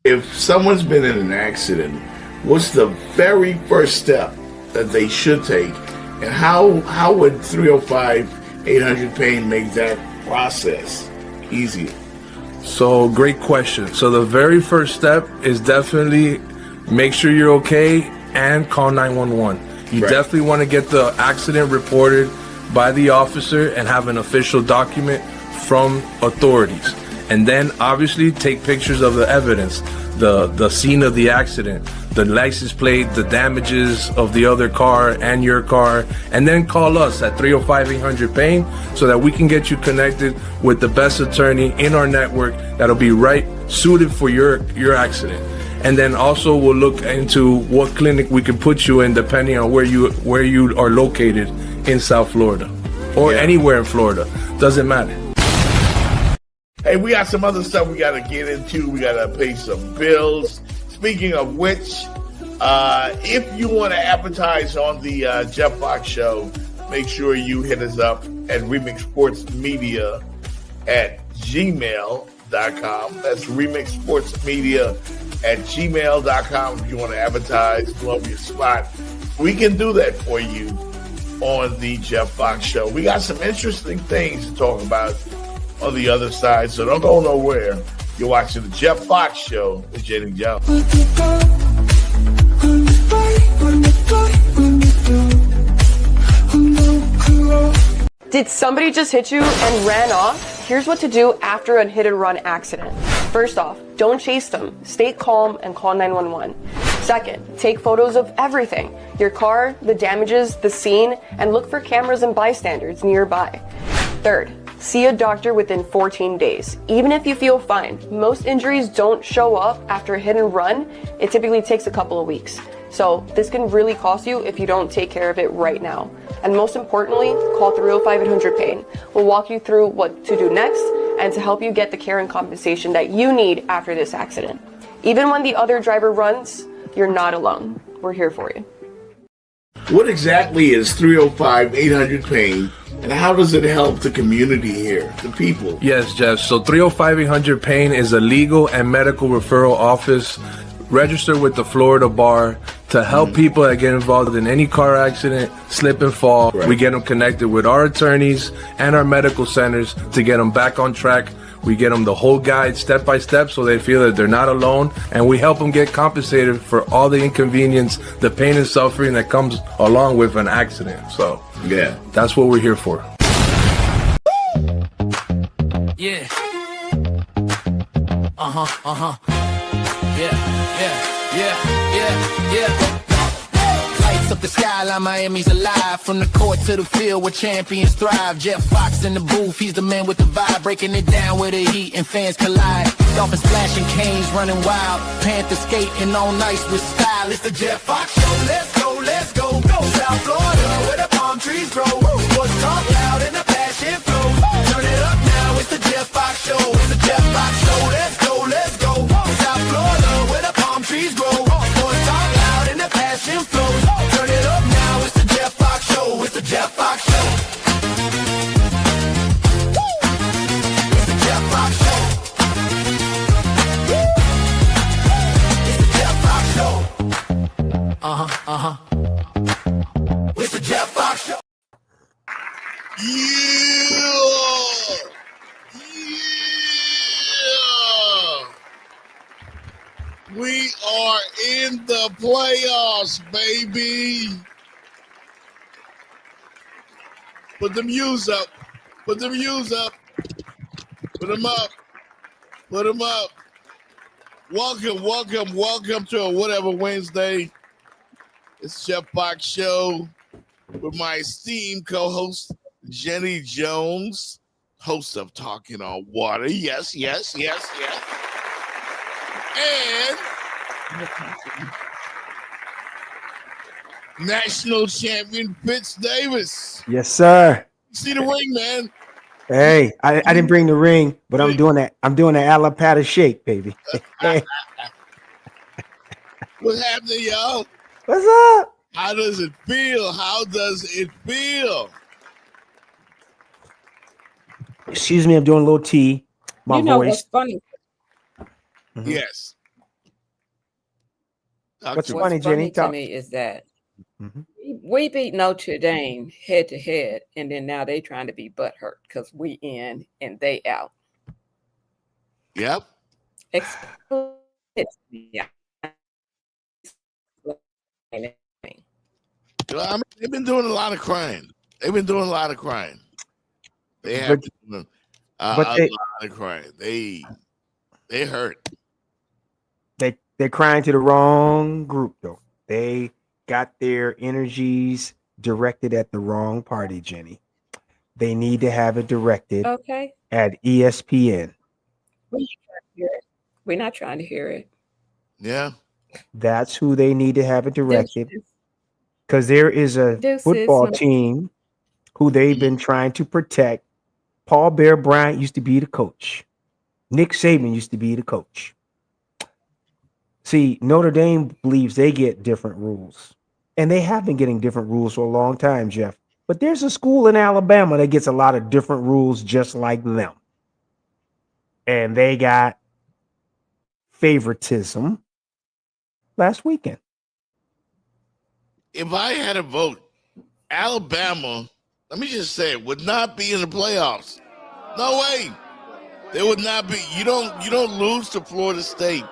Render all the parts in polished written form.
if someone's been in an accident, what's the very first step that they should take, and how would 305-800-PAIN make that process easier? So great question. So the very first step is definitely make sure you're okay and call 911. You definitely want to get the accident reported by the officer and have an official document from authorities. And then obviously take pictures of the evidence, the scene of the accident, the license plate, the damages of the other car and your car, and then call us at 305-800-PAIN so that we can get you connected with the best attorney in our network that'll be right suited for your accident. And then also we'll look into what clinic we can put you in depending on where you are located in South Florida or anywhere in Florida. Doesn't matter. Hey, we got some other stuff we got to get into. We got to pay some bills. Speaking of which, if you want to advertise on the Jeff Fox Show, make sure you hit us up at remixsportsmedia@gmail.com. That's remixsportsmedia@gmail.com. If you want to advertise, love your spot, we can do that for you on the Jeff Fox Show. We got some interesting things to talk about on the other side, so don't go nowhere. You're watching the Jeff Fox Show with Jenny Jones. Did somebody just hit you and ran off? Here's what to do after a hit and run accident. First off, don't chase them. Stay calm and call 911. Second, take photos of everything. Your car, the damages, the scene, and look for cameras and bystanders nearby. Third, see a doctor within 14 days. Even if you feel fine, most injuries don't show up after a hit and run. It typically takes a couple of weeks. So this can really cost you if you don't take care of it right now. And most importantly, call 305-800-PAIN. We'll walk you through what to do next and to help you get the care and compensation that you need after this accident. Even when the other driver runs, you're not alone. We're here for you. What exactly is 305-800-PAIN, and how does it help the community here, the people? Yes, Jeff. So 305-800-PAIN is a legal and medical referral office registered with the Florida Bar to help people that get involved in any car accident, slip and fall. We get them connected with our attorneys and our medical centers to get them back on track. We get them the whole guide step by step so they feel that they're not alone, and we help them get compensated for all the inconvenience, the pain and suffering that comes along with an accident. So that's what we're here for. Yeah. Yeah. Lights up the skyline, Miami's alive. From the court to the field where champions thrive. Jeff Fox in the booth, he's the man with the vibe. Breaking it down where the heat and fans collide. Dolphins splashing, canes running wild. Panthers skating on ice with style. It's the Jeff Fox Show. Let's go, let's go. Go South Florida where the palm trees grow. Sports talk loud and the passion flows. Turn it up now, it's the Jeff Fox Show. It's the Jeff Fox Show. Let's go, let's go. South Florida where the palm trees grow. Sports talk loud and the passion flows. Turn it up now, it's the Jeff Fox Show. It's the Jeff Fox Show. It's the Jeff Fox Show. It's the Jeff Fox Show. It's the Jeff Fox Show. We are in the playoffs, baby. Put the muse up. Put the muse up. Put them up. Put them up. Welcome to a Whatever Wednesday. It's Jeff Fox Show with my esteemed co-host, Jenny Jones, host of Talking on Water. Yes. And national champion Fitz Davis. Yes, sir. See the ring, man. Hey, I didn't bring the ring, but I'm doing that. I'm doing the Alapata shake, baby. What's happening, y'all? What's up? How does it feel? Excuse me, I'm doing a little tea. My voice. What's funny? Yes. What's Doctor, What's funny, Jenny? funny to Talk. me is that Mhm. we beat Notre Dame head to head, and then now they trying to be butthurt because we in and they out. yep. Explain it to me. Well, I mean, they've been doing a lot of crying. They've been doing a lot of crying. They have But been doing but a they lot of crying. They hurt. they're crying to the wrong group though. They got their energies directed at the wrong party, Jenny. They need to have it directed Okay, at ESPN. we're not trying to hear it. We're not trying to hear it. Yeah. That's who they need to have it directed. Deuces, Because there is a deuces. football team who they've been trying to protect. Paul Bear Bryant used to be the coach. Nick Saban used to be the coach. See, Notre Dame believes they get different rules. And they have been getting different rules for a long time, Jeff. But there's a school in Alabama that gets a lot of different rules just like them. And they got favoritism last weekend. If I had a vote, Alabama, let me just say it, would not be in the playoffs. No way. They would not be. You don't lose to Florida State.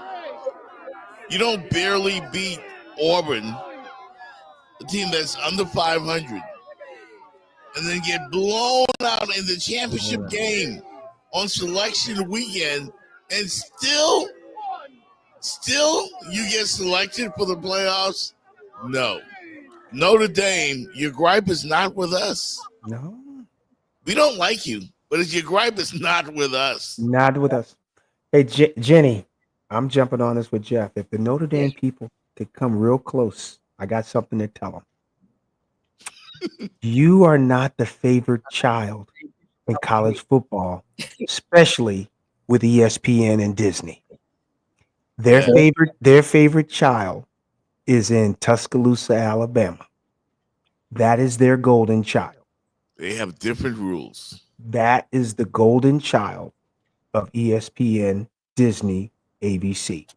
You don't barely beat Auburn, a team that's under 500, and then get blown out in the championship game on selection weekend, and still you get selected for the playoffs? No. Notre Dame, your gripe is not with us. No, We don't like you, but your gripe is not with us. not with us. Hey, Jenny, I'm jumping on this with Jeff. If the Notre Dame people could come real close, I got something to tell them. You are not the favorite child in college football, especially with ESPN and Disney. Their favorite child is in Tuscaloosa, Alabama. That is their golden child. They have different rules. That is the golden child of ESPN, Disney, ABC.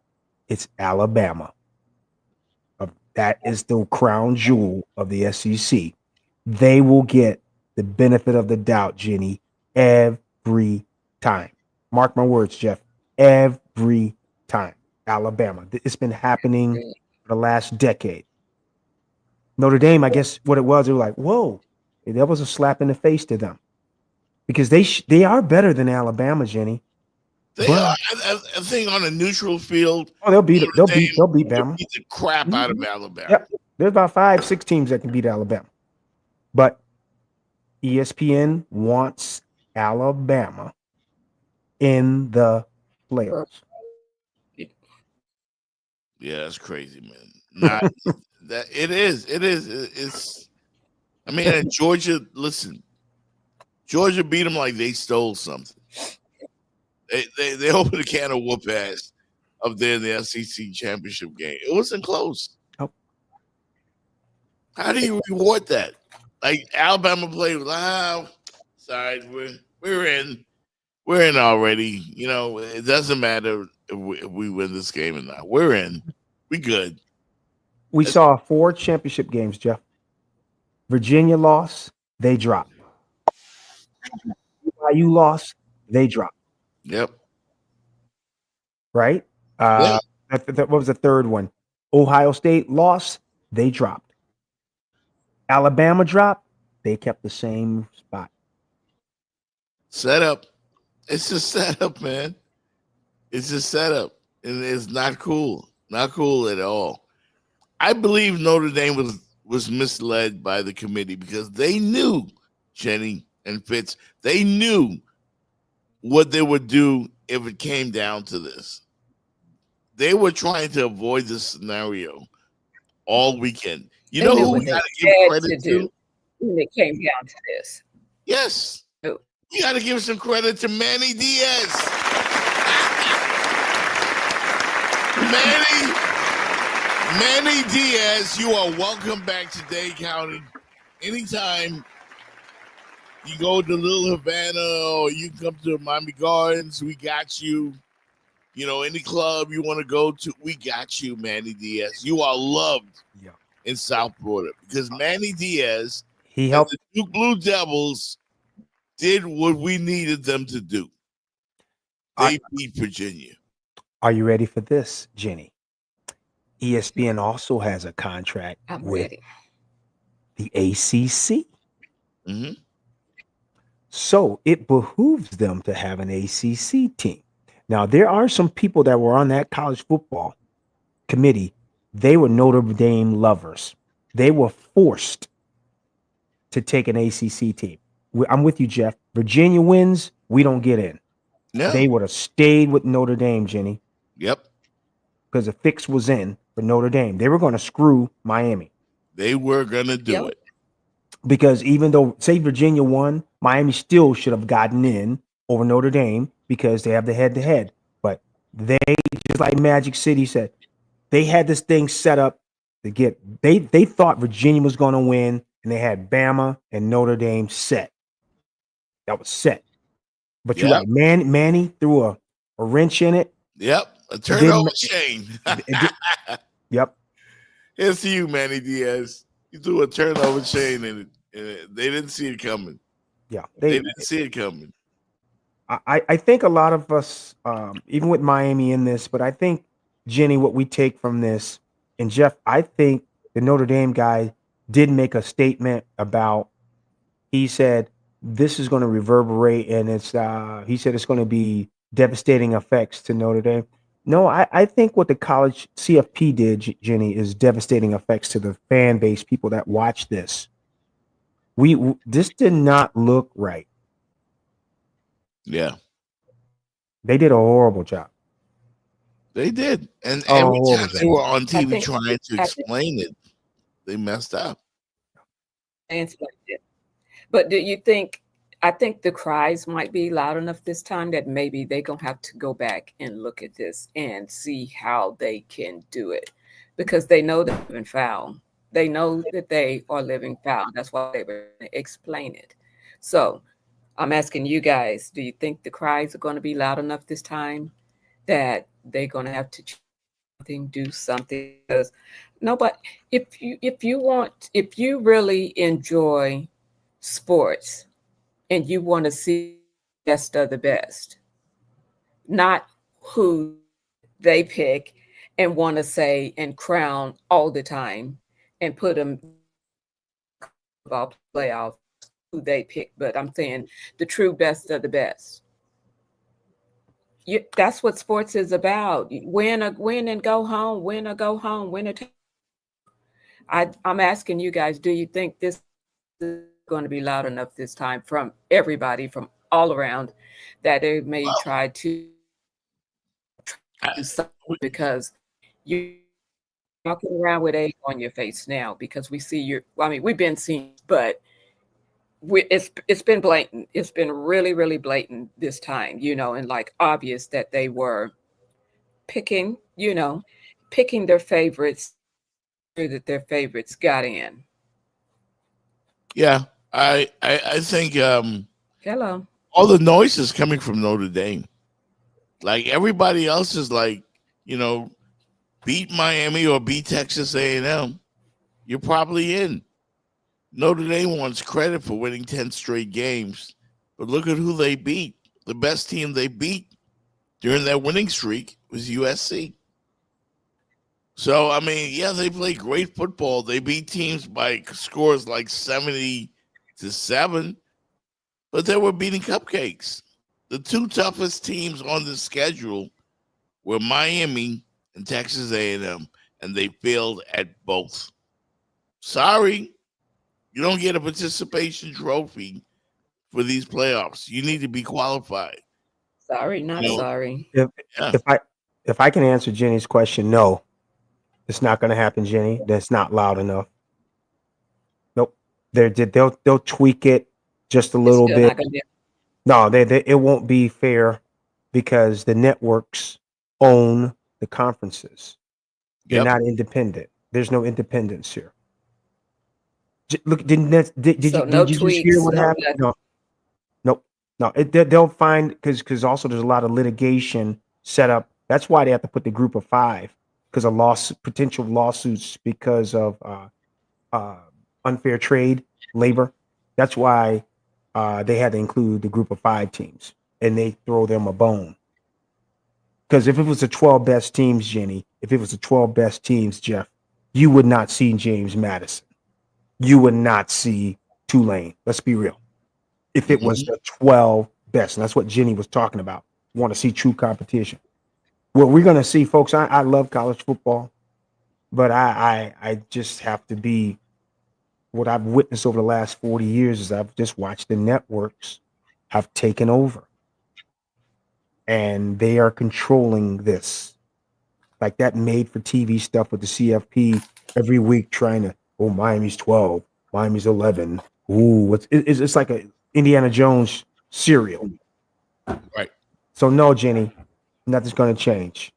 It's Alabama. That is the crown jewel of the SEC. They will get the benefit of the doubt, Jenny, every time. Mark my words, Jeff. Every time. Alabama. It's been happening for the last decade. Notre Dame, I guess what it was, they were like, whoa, that was a slap in the face to them. Because they are better than Alabama, Jenny. They are. I think on a neutral field. Oh, they'll beat Bama. Beat the crap out of Alabama. Yep. There's about 5-6 teams that can beat Alabama. But ESPN wants Alabama in the playoffs. Yeah, that's crazy, man. Not that it is. It's. I mean, and Georgia. Listen, Georgia beat them like they stole something. They opened a can of whoop ass up there in the SEC championship game. It wasn't close. Nope. How do you reward that? Like Alabama played, sorry, we're in already. You know, it doesn't matter if we win this game or not. We're in. We good. We saw 4 championship games, Jeff. Virginia lost, they dropped. BYU lost, they dropped. Yep. Right? Yeah. What was the third one? Ohio State lost, they dropped. Alabama dropped, they kept the same spot. Setup. It's a setup, man. It's a setup. And it's not cool. Not cool at all. I believe Notre Dame was misled by the committee because they knew, Jenny and Fitz, they knew what they would do if it came down to this. They were trying to avoid this scenario all weekend. You know who we got to give credit to? When it came down to this. Yes. Who? You got to give some credit to Manny Diaz. Manny Diaz, you are welcome back to Dade County. Anytime you go to Little Havana or you come to Miami Gardens, we got you. any club you want to go to, we got you, Manny Diaz. You are loved Yeah. in South Florida because Manny Diaz He and helped. the Duke Blue Devils did what we needed them to do. Are, They beat Virginia. are you ready for this, Jenny? ESPN also has a contract I'm with ready. the ACC. Hmm. So it behooves them to have an ACC team. Now, there are some people that were on that college football committee. They were Notre Dame lovers. They were forced to take an ACC team. I'm with you, Jeff. Virginia wins, we don't get in. Yeah. They would have stayed with Notre Dame, Jenny, Yep. because the fix was in for Notre Dame. They were going to screw Miami. They were gonna do Yep. it. Because even though, say, Virginia won, Miami still should have gotten in over Notre Dame because they have the head to head. But they, just like Magic City said, they had this thing set up to get, they thought Virginia was going to win, and they had Bama and Notre Dame set. That was set. But you're Yep. right. Manny threw a wrench in it. Yep. A It turnover didn't, chain. it did, yep. It's you, Manny Diaz. You threw a turnover chain in it, and they didn't see it coming. Yeah. They didn't see it coming. I think a lot of us, even with Miami in this, but I think, Jenny, what we take from this, and Jeff, I think the Notre Dame guy did make a statement about, he said, this is going to reverberate, and he said it's going to be devastating effects to Notre Dame. No, I think what the college CFP did, Jenny, is devastating effects to the fan base, people that watch this. This did not look right. Yeah, They did a horrible job. they did. And Oh, every horrible time job. they were on I TV think trying to I think explain it, they messed up. it's like that. But do you think? I think the cries might be loud enough this time that maybe they're gonna have to go back and look at this and see how they can do it, because they know they've been foul. They know that they are living foul. That's why they were gonna explain it. So I'm asking you guys: do you think the cries are going to be loud enough this time that they're going to have to do something? Because nobody, if you really enjoy sports and you want to see the best of the best, not who they pick and want to say and crown all the time and put them about playoff who they pick, but I'm saying the true best of the best. That's what sports is about. Win and go home, win or go home, win or take. I'm asking you guys, do you think this is going to be loud enough this time from everybody from all around that they may Well, try to do something, because you're walking around with egg on your face now because we see you. I mean, we've been seeing, but it's been blatant. It's been really, really blatant this time, and like obvious that they were picking, picking their favorites, sure that their favorites got in. yeah, I think Hello. all the noise is coming from Notre Dame. Like everybody else is like, beat Miami or beat Texas A&M. You're probably in. Notre Dame wants credit for winning 10 straight games, but look at who they beat. The best team they beat during that winning streak was USC. So, I mean, yeah, they play great football. They beat teams by scores like 70-7, but they were beating cupcakes. The two toughest teams on the schedule were Miami and Texas A&M, and they failed at both. Sorry, you don't get a participation trophy for these playoffs. You need to be qualified. Sorry, not You know, sorry. If yeah, if I can answer Jenny's question, no, it's not going to happen, Jenny. That's not loud enough. Nope. They'll tweak it just a It's little still bit. not going to be. No, it won't be fair because the networks own the conferences. They're yep. not independent. There's no independence here. Look, did So you no did you just hear tweaks, what no happened? nothing. No, nope, no. They'll find, because also there's a lot of litigation set up That's why they have to put the group of 5 because of potential lawsuits because of unfair trade labor. That's why they had to include the group of 5 teams, and they throw them a bone. Because if it was the 12 best teams, Jenny, if it was the 12 best teams, Jeff, you would not see James Madison. You would not see Tulane. Let's be real. If it was the 12 best, and that's what Jenny was talking about, want to see true competition. What we're going to see, folks, I love college football, but I just have to be, what I've witnessed over the last 40 years is I've just watched the networks have taken over. And they are controlling this. Like that made for TV stuff with the CFP every week trying to, oh, Miami's 12, Miami's 11. Ooh, it's like a Indiana Jones serial. Right. So no, Jenny, nothing's going to change.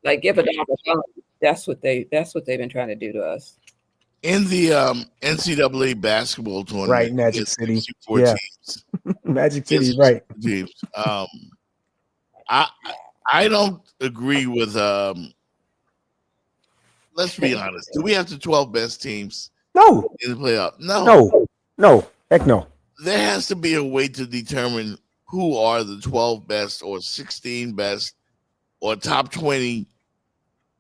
Like give a dollar. That's what they've been trying to do to us. In the NCAA basketball tournament, Right, Magic City. Yeah. Teams. Magic City, right. Teams. I don't agree with let's be honest. Do we have the 12 best teams? No. In the playoff? No. No. Heck no. There has to be a way to determine who are the 12 best or 16 best or top 20.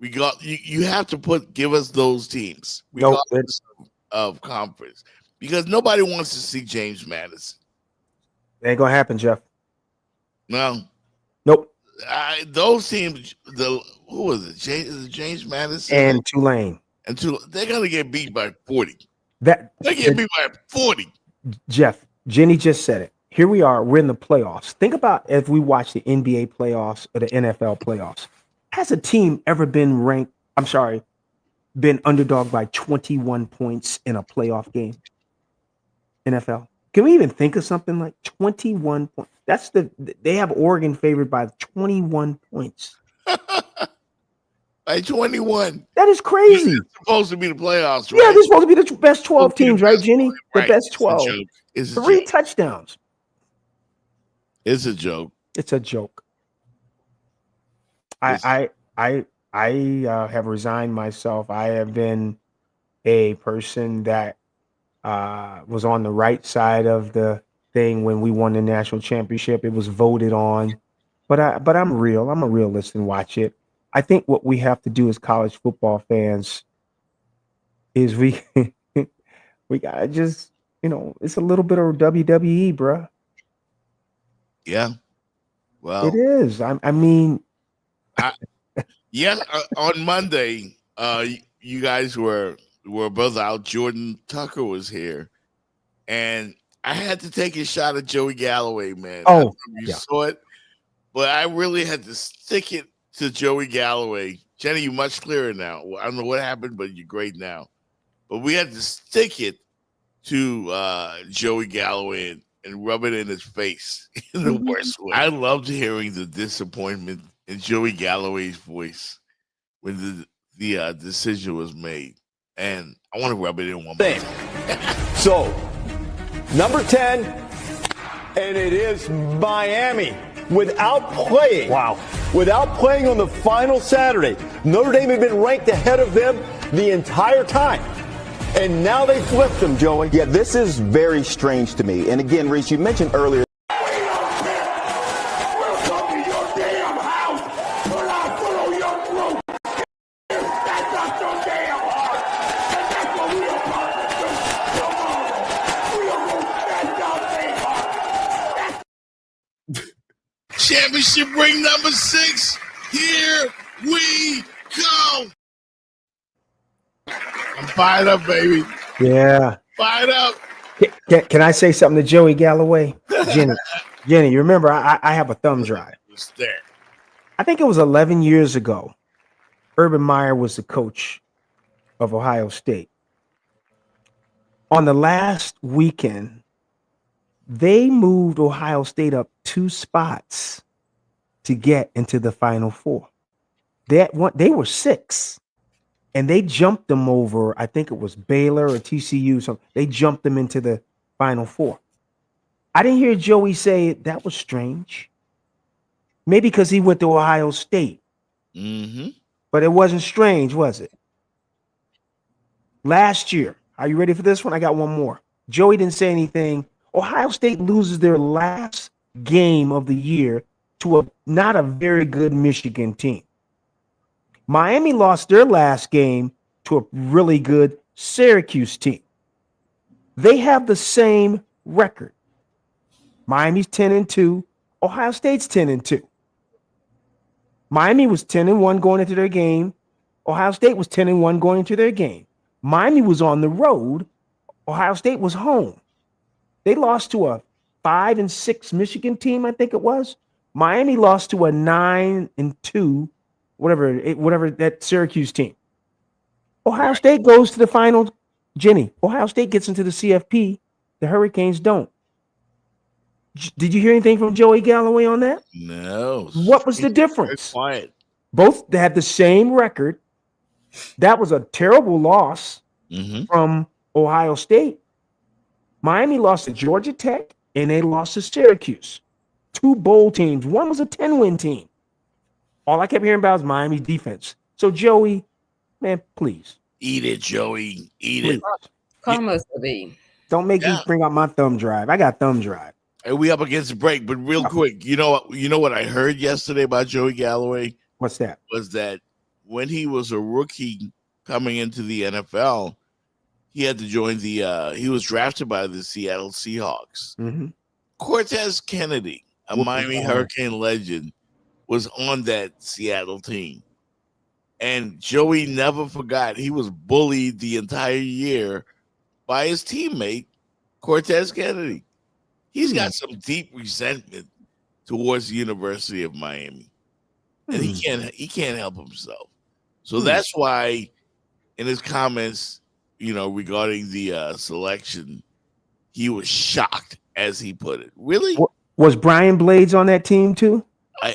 You have to give us those teams regardless of conference, because nobody wants to see James Madison. It ain't gonna happen, Jeff. No. Nope. Those teams, who was it? James Madison and Tulane. They're gonna get beat by 40. They get beat by 40. Jeff, Jenny just said it. Here we are. We're in the playoffs. Think about if we watch the NBA playoffs or the NFL playoffs. Has a team ever been been underdog by 21 points in a playoff game? NFL. Can we even think of something like 21 points? They have Oregon favored by 21 points. By 21. That is crazy. It's supposed to be the playoffs, right? Yeah, they're supposed to be the best 12 teams, right, Jenny? Right. The best 12. It's 3 touchdowns. It's a joke. It's a joke. I have resigned myself. I have been a person that was on the right side of the thing when we won the national championship. It was voted on, but I'm real. I'm a realist and watch it. I think what we have to do as college football fans is we gotta just, it's a little bit of WWE, bruh. Yeah. Well, it is. I mean, on Monday, you guys were both out. Jordan Tucker was here, and I had to take a shot at Joey Galloway, man. I don't know if you saw it, but I really had to stick it to Joey Galloway. Jenny, you're much clearer now. I don't know what happened, but you're great now. But we had to stick it to Joey Galloway and rub it in his face in the worst way. I loved hearing the disappointment in Joey Galloway's voice when the decision was made. And I want to rub it in one more. So, number 10, and it is Miami. Without playing. Wow. Without playing on the final Saturday, Notre Dame had been ranked ahead of them the entire time. And now they flipped them, Joey. Yeah, this is very strange to me. And again, Reese, you mentioned earlier. Championship ring number 6. Here we go. I'm fired up, baby. Yeah. Fired up. Can I say something to Joey Galloway? Jenny, you remember I have a thumb drive. It's there. I think it was 11 years ago. Urban Meyer was the coach of Ohio State. On the last weekend, they moved Ohio State up 2 spots to get into the Final Four. They were 6, and they jumped them over. I think it was Baylor or TCU. So they jumped them into the Final Four. I didn't hear Joey say that was strange. Maybe because he went to Ohio State. Mm-hmm. But it wasn't strange, was it? Last year, are you ready for this one? I got one more. Joey didn't say anything. Ohio State loses their last game of the year to not a very good Michigan team. Miami lost their last game to a really good Syracuse team. They have the same record. Miami's 10-2. Ohio State's 10-2. Miami was 10-1 going into their game. Ohio State was 10-1 going into their game. Miami was on the road. Ohio State was home. They lost to a 5-6 Michigan team, I think it was. Miami lost to a 9-2, whatever that Syracuse team. Ohio State goes to the final. Jenny, Ohio State gets into the CFP. The Hurricanes don't. Did you hear anything from Joey Galloway on that? No. What was the difference? Quiet. Both had the same record. That was a terrible loss from Ohio State. Miami lost to Georgia Tech, and they lost to Syracuse. 2 bowl teams. One was a 10-win team. All I kept hearing about was Miami's defense. So, Joey, man, please. Eat it, Joey. Eat Please. it. Karma's the B. Don't make me bring out my thumb drive. I got thumb drive. And we up against the break, but real quick, you know what I heard yesterday about Joey Galloway? What's that? Was that when he was a rookie coming into the NFL, he had to join he was drafted by the Seattle Seahawks. Mm-hmm. Cortez Kennedy, a Miami Hurricane legend, was on that Seattle team. And Joey never forgot he was bullied the entire year by his teammate, Cortez Kennedy. He's got some deep resentment towards the University of Miami. And he can't help himself. So that's why in his comments, regarding the selection, he was shocked, as he put it. Really? Was Brian Blades on that team too? I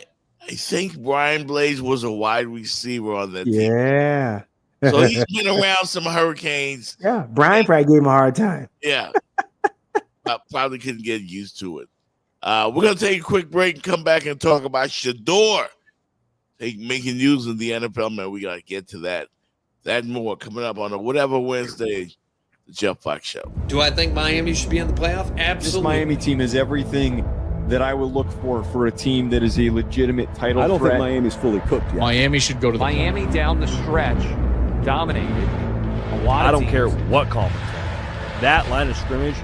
think Brian Blades was a wide receiver on that team. Yeah. So he's been around some Hurricanes. Yeah. Brian probably gave him a hard time. Yeah. I probably couldn't get used to it. We're going to take a quick break and come back and talk about Shador making news in the NFL. Man, we got to get to that. That and more coming up on a Whatever Wednesday, the Jeff Fox Show. Do I think Miami should be in the playoff? Absolutely. This Miami team is everything that I would look for a team that is a legitimate title I don't threat. think Miami's fully cooked yet. Miami should go to the Miami down the stretch, dominated. A lot of I don't teams. care what conference. That line of scrimmage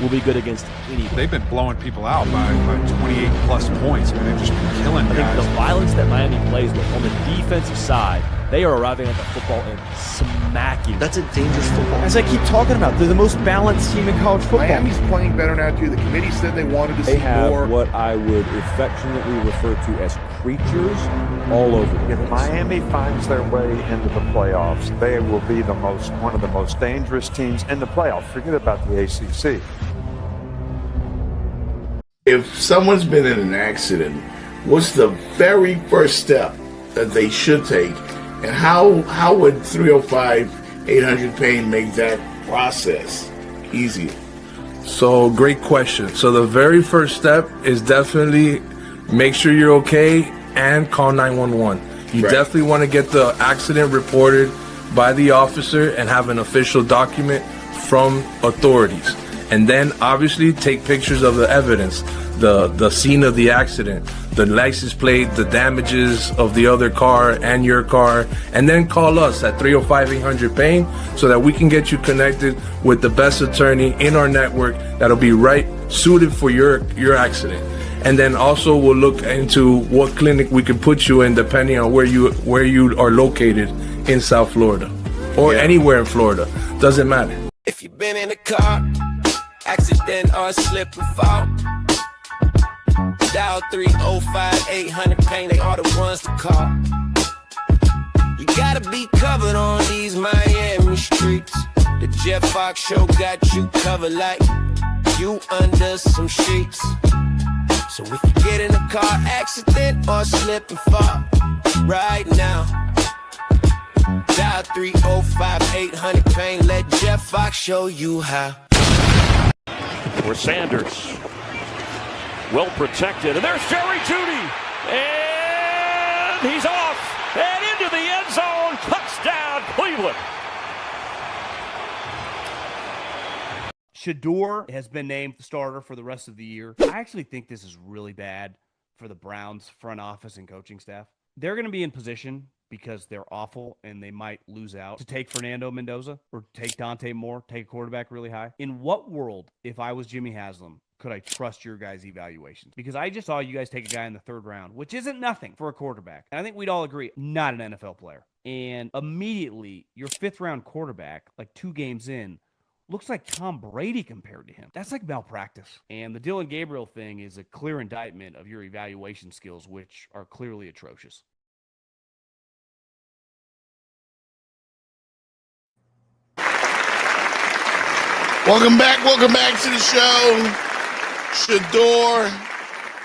will be good against anybody. They've been blowing people out by 28 plus points. I mean, they've just been killing I guys. think the violence that Miami plays with on the defensive side, they are arriving at the football and smacking. That's a dangerous football. As I keep talking about, they're the most balanced team in college football. Miami's playing better now, too. The committee said they wanted to see They have more. what I would affectionately refer to as creatures all over the If place. Miami finds their way into the playoffs, they will be one of the most dangerous teams in the playoffs. Forget about the ACC. If someone's been in an accident, what's the very first step that they should take? And how would 305-800-PAIN make that process easier? So, great question. So, the very first step is definitely make sure you're okay and call 911. You definitely want to get the accident reported by the officer and have an official document from authorities. And then obviously take pictures of the evidence, the scene of the accident, the license plate, the damages of the other car and your car, and then call us at 305-800-PAIN so that we can get you connected with the best attorney in our network that'll be suited for your accident. And then also we'll look into what clinic we can put you in depending on where you are located in South Florida or anywhere in Florida. Doesn't matter. If you've been in a car, accident or slip and fall, dial 305-800-PAIN, they are the ones to call. You gotta be covered on these Miami streets. The Jeff Fox Show got you covered like you under some sheets. So if you get in a car accident or slip and fall right now, dial 305-800-PAIN, let Jeff Fox show you how. For Sanders, well protected, and there's Jerry Jeudy. And he's off and into the end zone. Touchdown, Cleveland. Shador has been named the starter for the rest of the year. I actually think this is really bad for the Browns front office and coaching staff. They're going to be in position because they're awful and they might lose out to take Fernando Mendoza or take Dante Moore, take a quarterback really high. In what world, if I was Jimmy Haslam, could I trust your guys' evaluations? Because I just saw you guys take a guy in the 3rd round, which isn't nothing for a quarterback. And I think we'd all agree, not an NFL player. And immediately, your 5th round quarterback, like 2 games in, looks like Tom Brady compared to him. That's like malpractice. And the Dylan Gabriel thing is a clear indictment of your evaluation skills, which are clearly atrocious. Welcome back to the show. Shador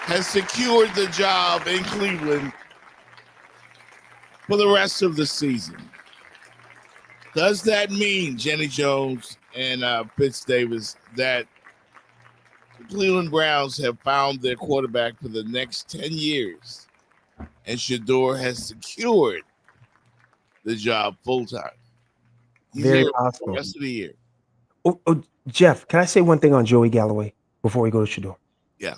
has secured the job in Cleveland for the rest of the season. Does that mean, Jenny Jones and Pitts Davis, that the Cleveland Browns have found their quarterback for the next 10 years and Shador has secured the job full-time? He's Very here for possible. the rest of the year. Oh, Jeff, can I say one thing on Joey Galloway before we go to Shador? Yeah.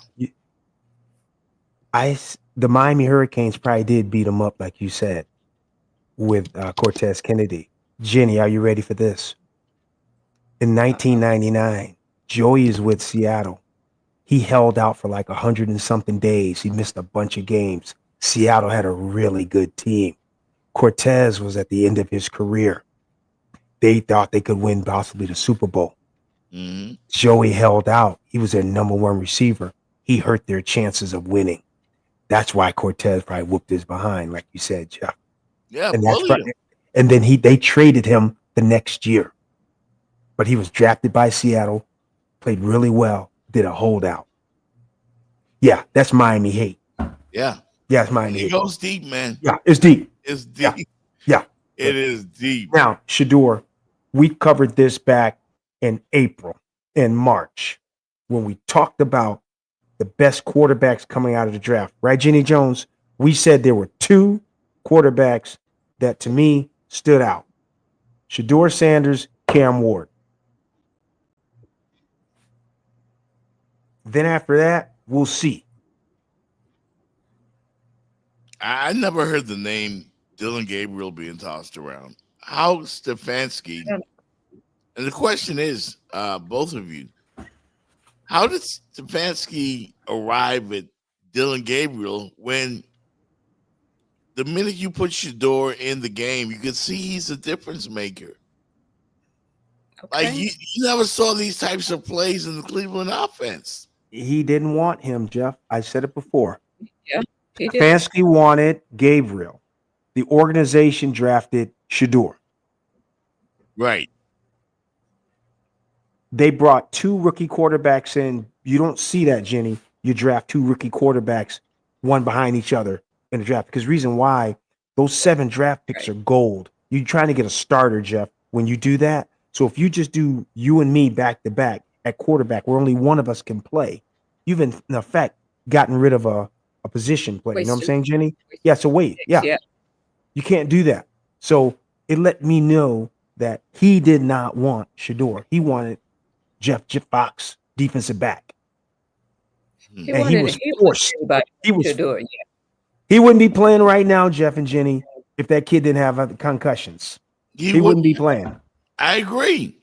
The Miami Hurricanes probably did beat him up, like you said, with Cortez Kennedy. Jenny, are you ready for this? In 1999, Joey is with Seattle. He held out for like 100 and something days. He missed a bunch of games. Seattle had a really good team. Cortez was at the end of his career. They thought they could win possibly the Super Bowl. Mm-hmm. Joey held out. He was their number 1 receiver. He hurt their chances of winning. That's why Cortez probably whooped his behind, like you said, Jeff. Yeah, and then they traded him the next year. But he was drafted by Seattle, played really well, did a holdout. Yeah, that's Miami hate. Yeah. Yeah, it's Miami hate. It goes deep, man. Yeah, it's deep. It's deep. Yeah. It is deep. Now, Shador, we covered this back in April and March when we talked about the best quarterbacks coming out of the draft. Right, Jenny Jones? We said there were 2 quarterbacks that, to me, stood out. Shador Sanders, Cam Ward. Then after that, we'll see. I never heard the name Dylan Gabriel being tossed around. How Stefanski, and the question is, both of you, how did Stefanski arrive at Dylan Gabriel when the minute you put Shador in the game, you could see he's a difference maker? Okay. Like you never saw these types of plays in the Cleveland offense. He didn't want him, Jeff. I said it before. Yeah, he did. Stefanski wanted Gabriel. The organization drafted Shador. Right. They brought 2 rookie quarterbacks in. You don't see that, Jenny. You draft 2 rookie quarterbacks, one behind each other in the draft. Because reason why, those 7 draft picks are gold. You're trying to get a starter, Jeff, when you do that. So if you just do you and me back to back at quarterback, where only one of us can play, you've in effect gotten rid of a position player. You know what I'm saying, Jenny? Yeah, so wait. Yeah. You can't do that. So it let me know that he did not want Shador. He wanted Jeff Fox, defensive back. He was forced. He wouldn't be playing right now, Jeff and Jenny, if that kid didn't have concussions. He wouldn't be playing. I agree.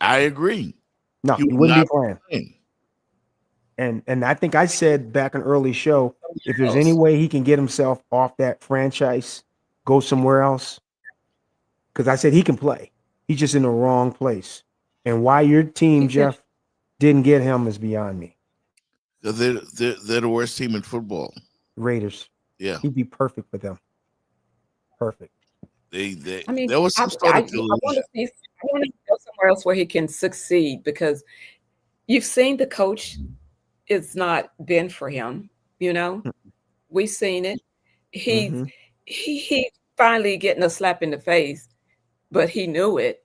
No, he wouldn't be playing. And I think I said back in an early show, if there's any way he can get himself off that franchise, go somewhere else. Because I said he can play. He's just in the wrong place. And why your team, Jeff, didn't get him is beyond me. They're the worst team in football. Raiders. Yeah. He'd be perfect for them. Perfect. There I was some want to go somewhere else where he can succeed, because you've seen the coach. It's not been for him, you know. We've seen it. He finally getting a slap in the face, but he knew it.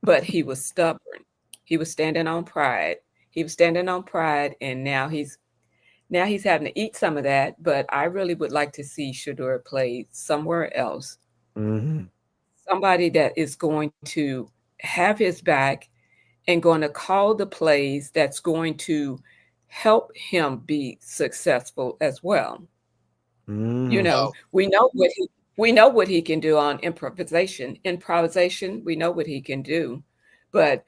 But he was stubborn. He was standing on pride. And now he's Now he's having to eat some of that, but I really would like to see Shador play somewhere else. Mm-hmm. Somebody that is going to have his back and going to call the plays that's going to help him be successful as well. You Mm. know, we know what he can do on improvisation. Improvisation, we know what he can do. But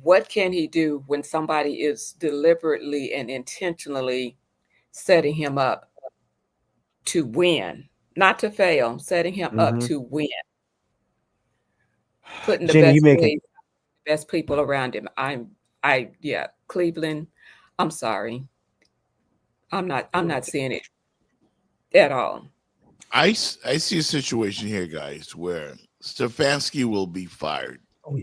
what can he do when somebody is deliberately and intentionally setting him up to win, not to fail, setting him up Mm-hmm. to win, putting the Jenny, you best making plays, best people around him. Yeah, Cleveland, I'm sorry. I'm not seeing it at all. I see a situation here, guys, where Stefanski will be fired. Oh, yeah.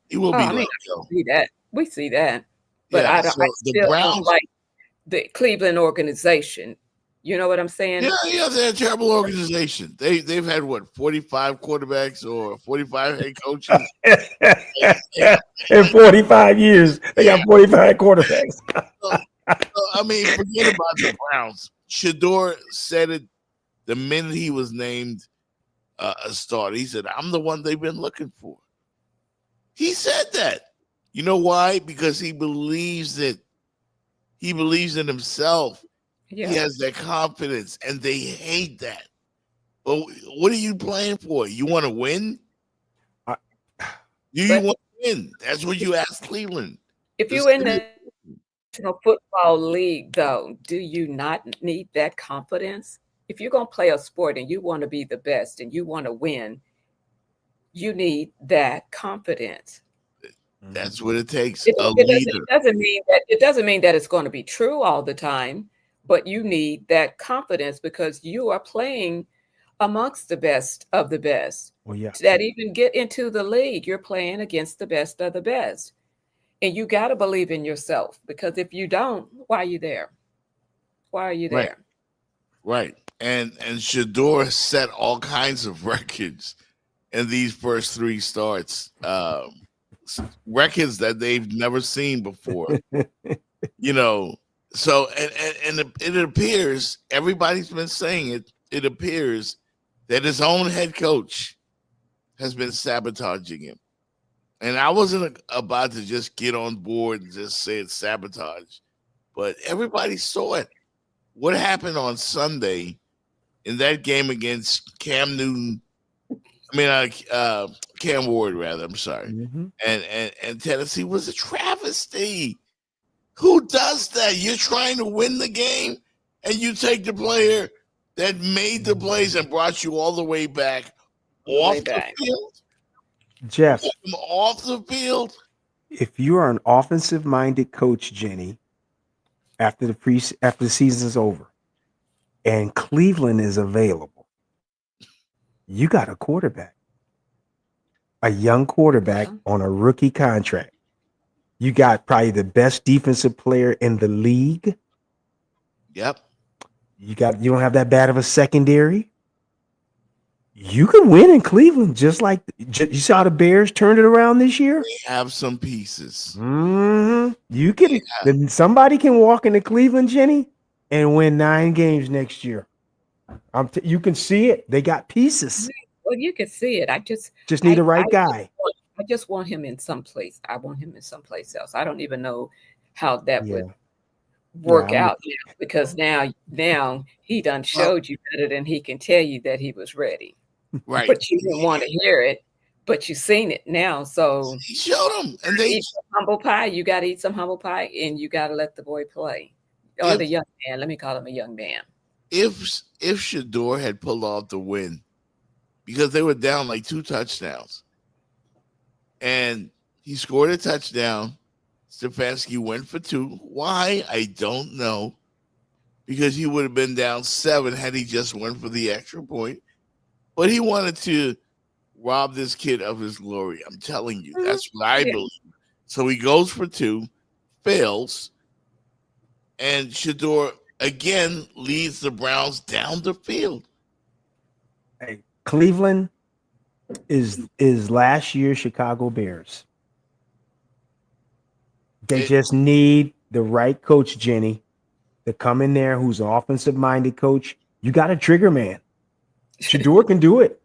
He will Oh, be I mean, let go. we see that. We see that. But Yeah. I So the still don't Browns. like the Cleveland organization. You know what I'm saying? Yeah, they're a terrible organization. They've had what 45 quarterbacks or 45 head coaches. In 45 years, they got 45 quarterbacks. I mean, forget about the Browns. Shador said it the minute he was named a starter. He said, "I'm the one they've been looking for." He said that. You know why? Because he believes it. He believes in himself. Yeah. He has that confidence, and they hate that. But what are you playing for? You want to win? Do you want to win? That's what you ask Cleveland. If you're in the National Football League, though, do you not need that confidence? If you're going to play a sport and you want to be the best and you want to win, you need that confidence. That's what it takes. It, A it leader. doesn't mean that it's going to be true all the time, but you need that confidence because you are playing amongst the best of the best. Well, yeah. That even get into the league, you're playing against the best of the best. And you got to believe in yourself because if you don't, why are you there? Why are you there? Right. And Shador set all kinds of records in these first three starts. Records that they've never seen before. You know, so and it appears everybody's been saying it. It appears that his own head coach has been sabotaging him. And I wasn't about to just get on board and just say it's sabotage, but everybody saw it. What happened on Sunday in that game against Cam Newton? Cam Ward, rather. I'm sorry. Mm-hmm. And Tennessee was a travesty. Who does that? You're trying to win the game, and you take the player that made the plays and brought you all the way back off the field. Jeff, off the field. If you are an offensive-minded coach, Jenny, after the season's over, and Cleveland is available, you got a quarterback, a young quarterback on a rookie contract. You got probably the best defensive player in the league. Yep. You don't have that bad of a secondary. You can win in Cleveland, just like you saw the Bears turn it around this year. They have some pieces. Mm-hmm. You can. Then somebody can walk into Cleveland, Jenny, and win 9 games next year. You can see it. They got pieces. Well, you can see it. I just need the right guy. I just want him in some place. I want him in someplace else. I don't even know how that would work out now, because now he done showed you better than he can tell you that he was ready. Right. But you didn't want to hear it, but you've seen it now. So he showed them, and they eat some humble pie. You got to eat some humble pie, and you got to let the boy play, or the young man. Let me call him a young man. If Shador had pulled off the win, because they were down like 2 touchdowns, and he scored a touchdown, Stefanski went for 2. Why? I don't know. Because he would have been down 7 had he just went for the extra point. But he wanted to rob this kid of his glory. I'm telling you. That's what I believe. So he goes for 2, fails, and Shador again leads the Browns down the field. Hey, Cleveland is last year's Chicago Bears. They just need the right coach, Jenny. to come in there who's an offensive-minded coach, you got a trigger man. Shador can do it.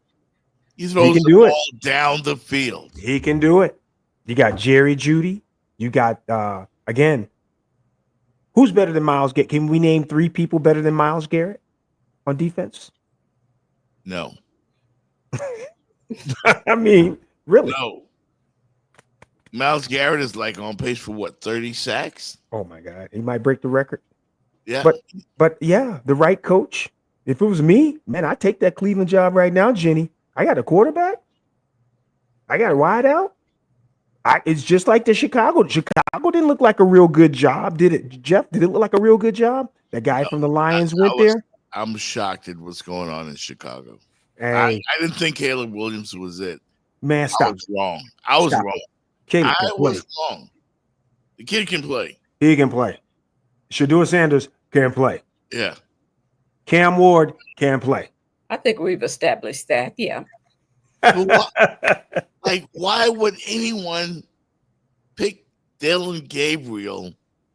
He throws the ball down the field. He can do it. You got Jerry Jeudy. You got, again, who's better than Myles Garrett? Can we name 3 people better than Myles Garrett on defense? No. I mean, really? No. Myles Garrett is like on pace for what, 30 sacks? Oh my God. He might break the record. Yeah. But yeah, the right coach. If it was me, man, I'd take that Cleveland job right now, Jenny. I got a quarterback. I got a wide out. It's just like the Chicago. Chicago didn't look like a real good job, did it, Jeff? Did it look like a real good job? That guy from the Lions went there. I'm shocked at what's going on in Chicago. Hey. I didn't think Caleb Williams was it. Man, stop. I was wrong. I was wrong. Caleb I was wrong. The kid can play. He can play. Shador Sanders can play. Yeah. Cam Ward can play. I think we've established that. Yeah. Like, why would anyone pick Dylan Gabriel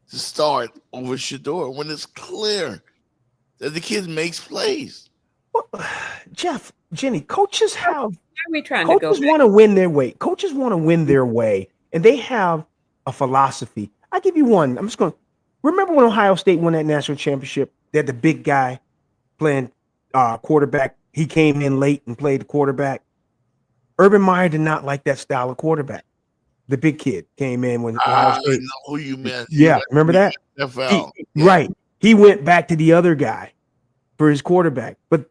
to start over Shador when it's clear that the kid makes plays? Well, Jeff, Jenny, coaches have. Why are we trying to go? Coaches want to win their way. Coaches want to win their way, and they have a philosophy. I give you one. I'm just going to remember when Ohio State won that national championship. They had the big guy playing quarterback. He came in late and played the quarterback. Urban Meyer did not like that style of quarterback. The big kid came in when Ohio State. I know who you meant. Yeah, remember that? NFL. Right. He went back to the other guy for his quarterback. But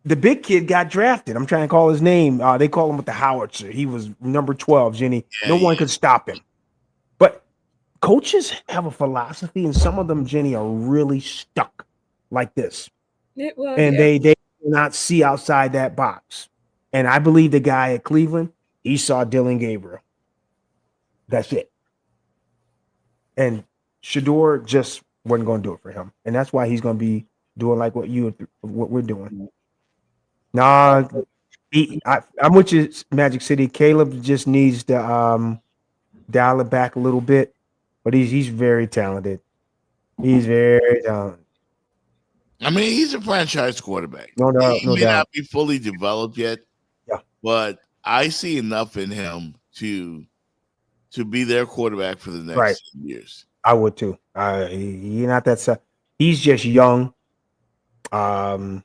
the big kid got drafted. I'm trying to call his name. They call him with the howitzer. He was number 12, Jenny. No one could stop him. But coaches have a philosophy, and some of them, Jenny, are really stuck like this. They do not see outside that box. And I believe the guy at Cleveland, he saw Dylan Gabriel. That's it. And Shador just wasn't going to do it for him. And that's why he's going to be doing like what we're doing. Nah, I'm with you, Magic City. Caleb just needs to dial it back a little bit, but he's very talented. He's very talented. I mean, he's a franchise quarterback. No doubt. He may not be fully developed yet. Yeah. But I see enough in him to be their quarterback for the next years. I would too. He's not that. He's just young. They're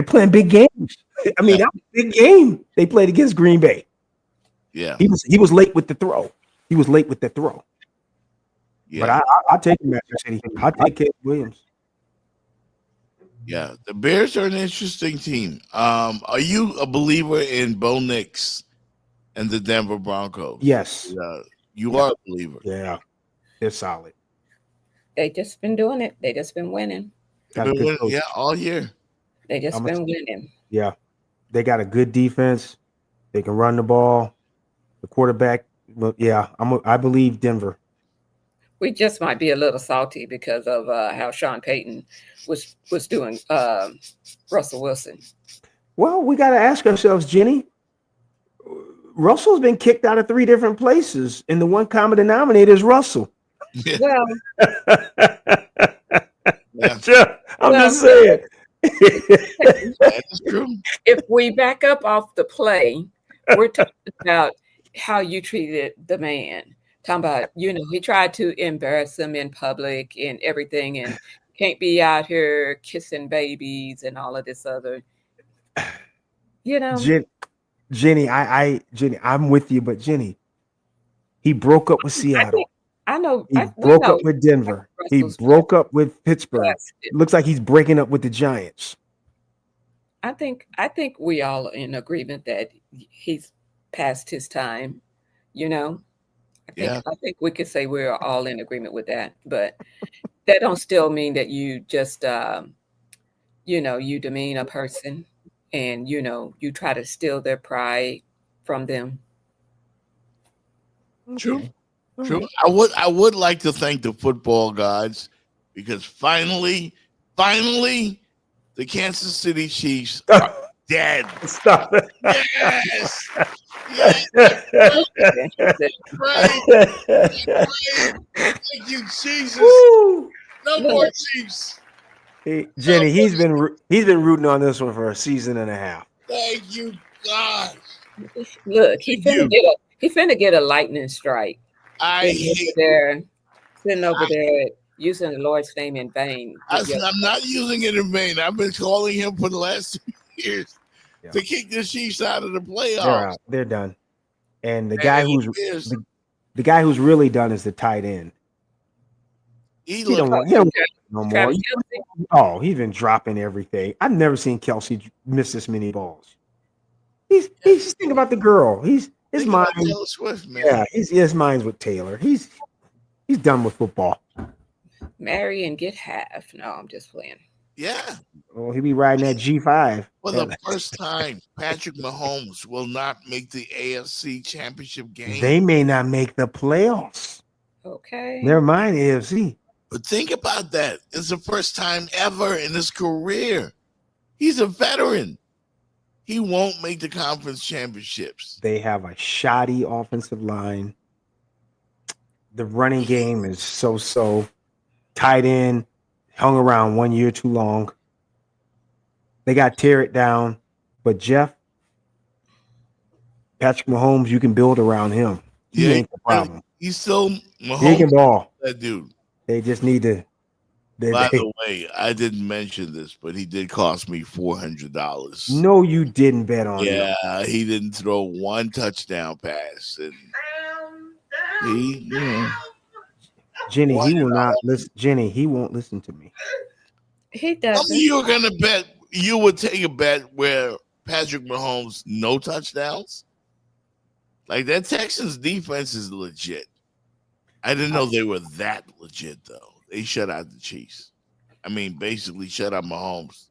playing big games. I mean, that was a big game they played against Green Bay. Yeah. He was late with the throw. Yeah. But I'll take him, Magic City. I'll take Caleb Williams. Yeah, the Bears are an interesting team. Are you a believer in Bo Nix and the Denver Broncos? Yes. You are a believer. Yeah, they're solid. They just been doing it. They just been winning. All year. They just been winning. Yeah, they got a good defense. They can run the ball. The quarterback. Well, yeah, I believe Denver. We just might be a little salty because of how Sean Payton was doing Russell Wilson. Well, we got to ask ourselves, Jenny. Russell's been kicked out of 3 different places, and the one common denominator is Russell. Well, I'm just saying. That's true. If we back up off the play, we're talking about how you treated the man. Talking about, he tried to embarrass them in public and everything, and can't be out here kissing babies and all of this other, Jenny, Jenny, I'm with you, but Jenny, he broke up with Seattle. I know. He broke up with Denver. He broke up with Pittsburgh. Yes. It looks like he's breaking up with the Giants. I think we all are in agreement that he's past his time, I think we could say we're all in agreement with that, but that don't still mean that you just, you demean a person and, you try to steal their pride from them. True. I would like to thank the football gods because finally, the Kansas City Chiefs are dead. Stop it. Yes. Thank you, Jesus. No more Chiefs. Hey, Jenny, he's been rooting on this one for a season and a half. Thank you, God. Look, he finna get a lightning strike. Sitting over there using the Lord's name in vain. I'm not using it in vain. I've been calling him for the last 2 years to kick the Chiefs out of the playoffs. They're out. They're done. And the guy who's really done is the tight end. He don't no more. He's been dropping everything. I've never seen Kelsey miss this many balls. He's just thinking about the girl. His mind. Taylor Swift, man. Yeah, his mind's with Taylor. He's done with football. Marry and get half. No, I'm just playing. Yeah. Well, he'll be riding that G5. For the first time, Patrick Mahomes will not make the AFC Championship game. They may not make the playoffs. Okay. Never mind AFC. But think about that. It's the first time ever in his career. He's a veteran. He won't make the conference championships. They have a shoddy offensive line. The running game is so. Tight end hung around 1 year too long. They got to tear it down. But Patrick Mahomes, you can build around him. He ain't the problem. He's still Mahomes. He can ball. That dude. They just need to. By the way, I didn't mention this, but he did cost me $400. No, you didn't bet on him. Yeah, he didn't throw one touchdown pass. And Jenny, he will not listen. Jenny, he won't listen to me. He doesn't. You're gonna bet. You would take a bet where Patrick Mahomes no touchdowns. Like that Texans defense is legit. I didn't know they were that legit though. They shut out the Chiefs. I mean, basically shut out Mahomes.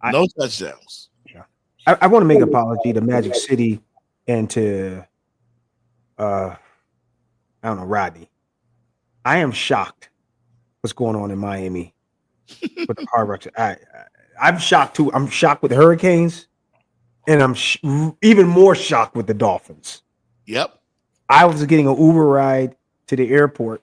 No touchdowns. Yeah. I want to make an apology to Magic City and to I don't know, Rodney. I am shocked what's going on in Miami with the Hard Rock. I'm shocked too. I'm shocked with the Hurricanes, and I'm even more shocked with the Dolphins. Yep. I was getting an Uber ride to the airport.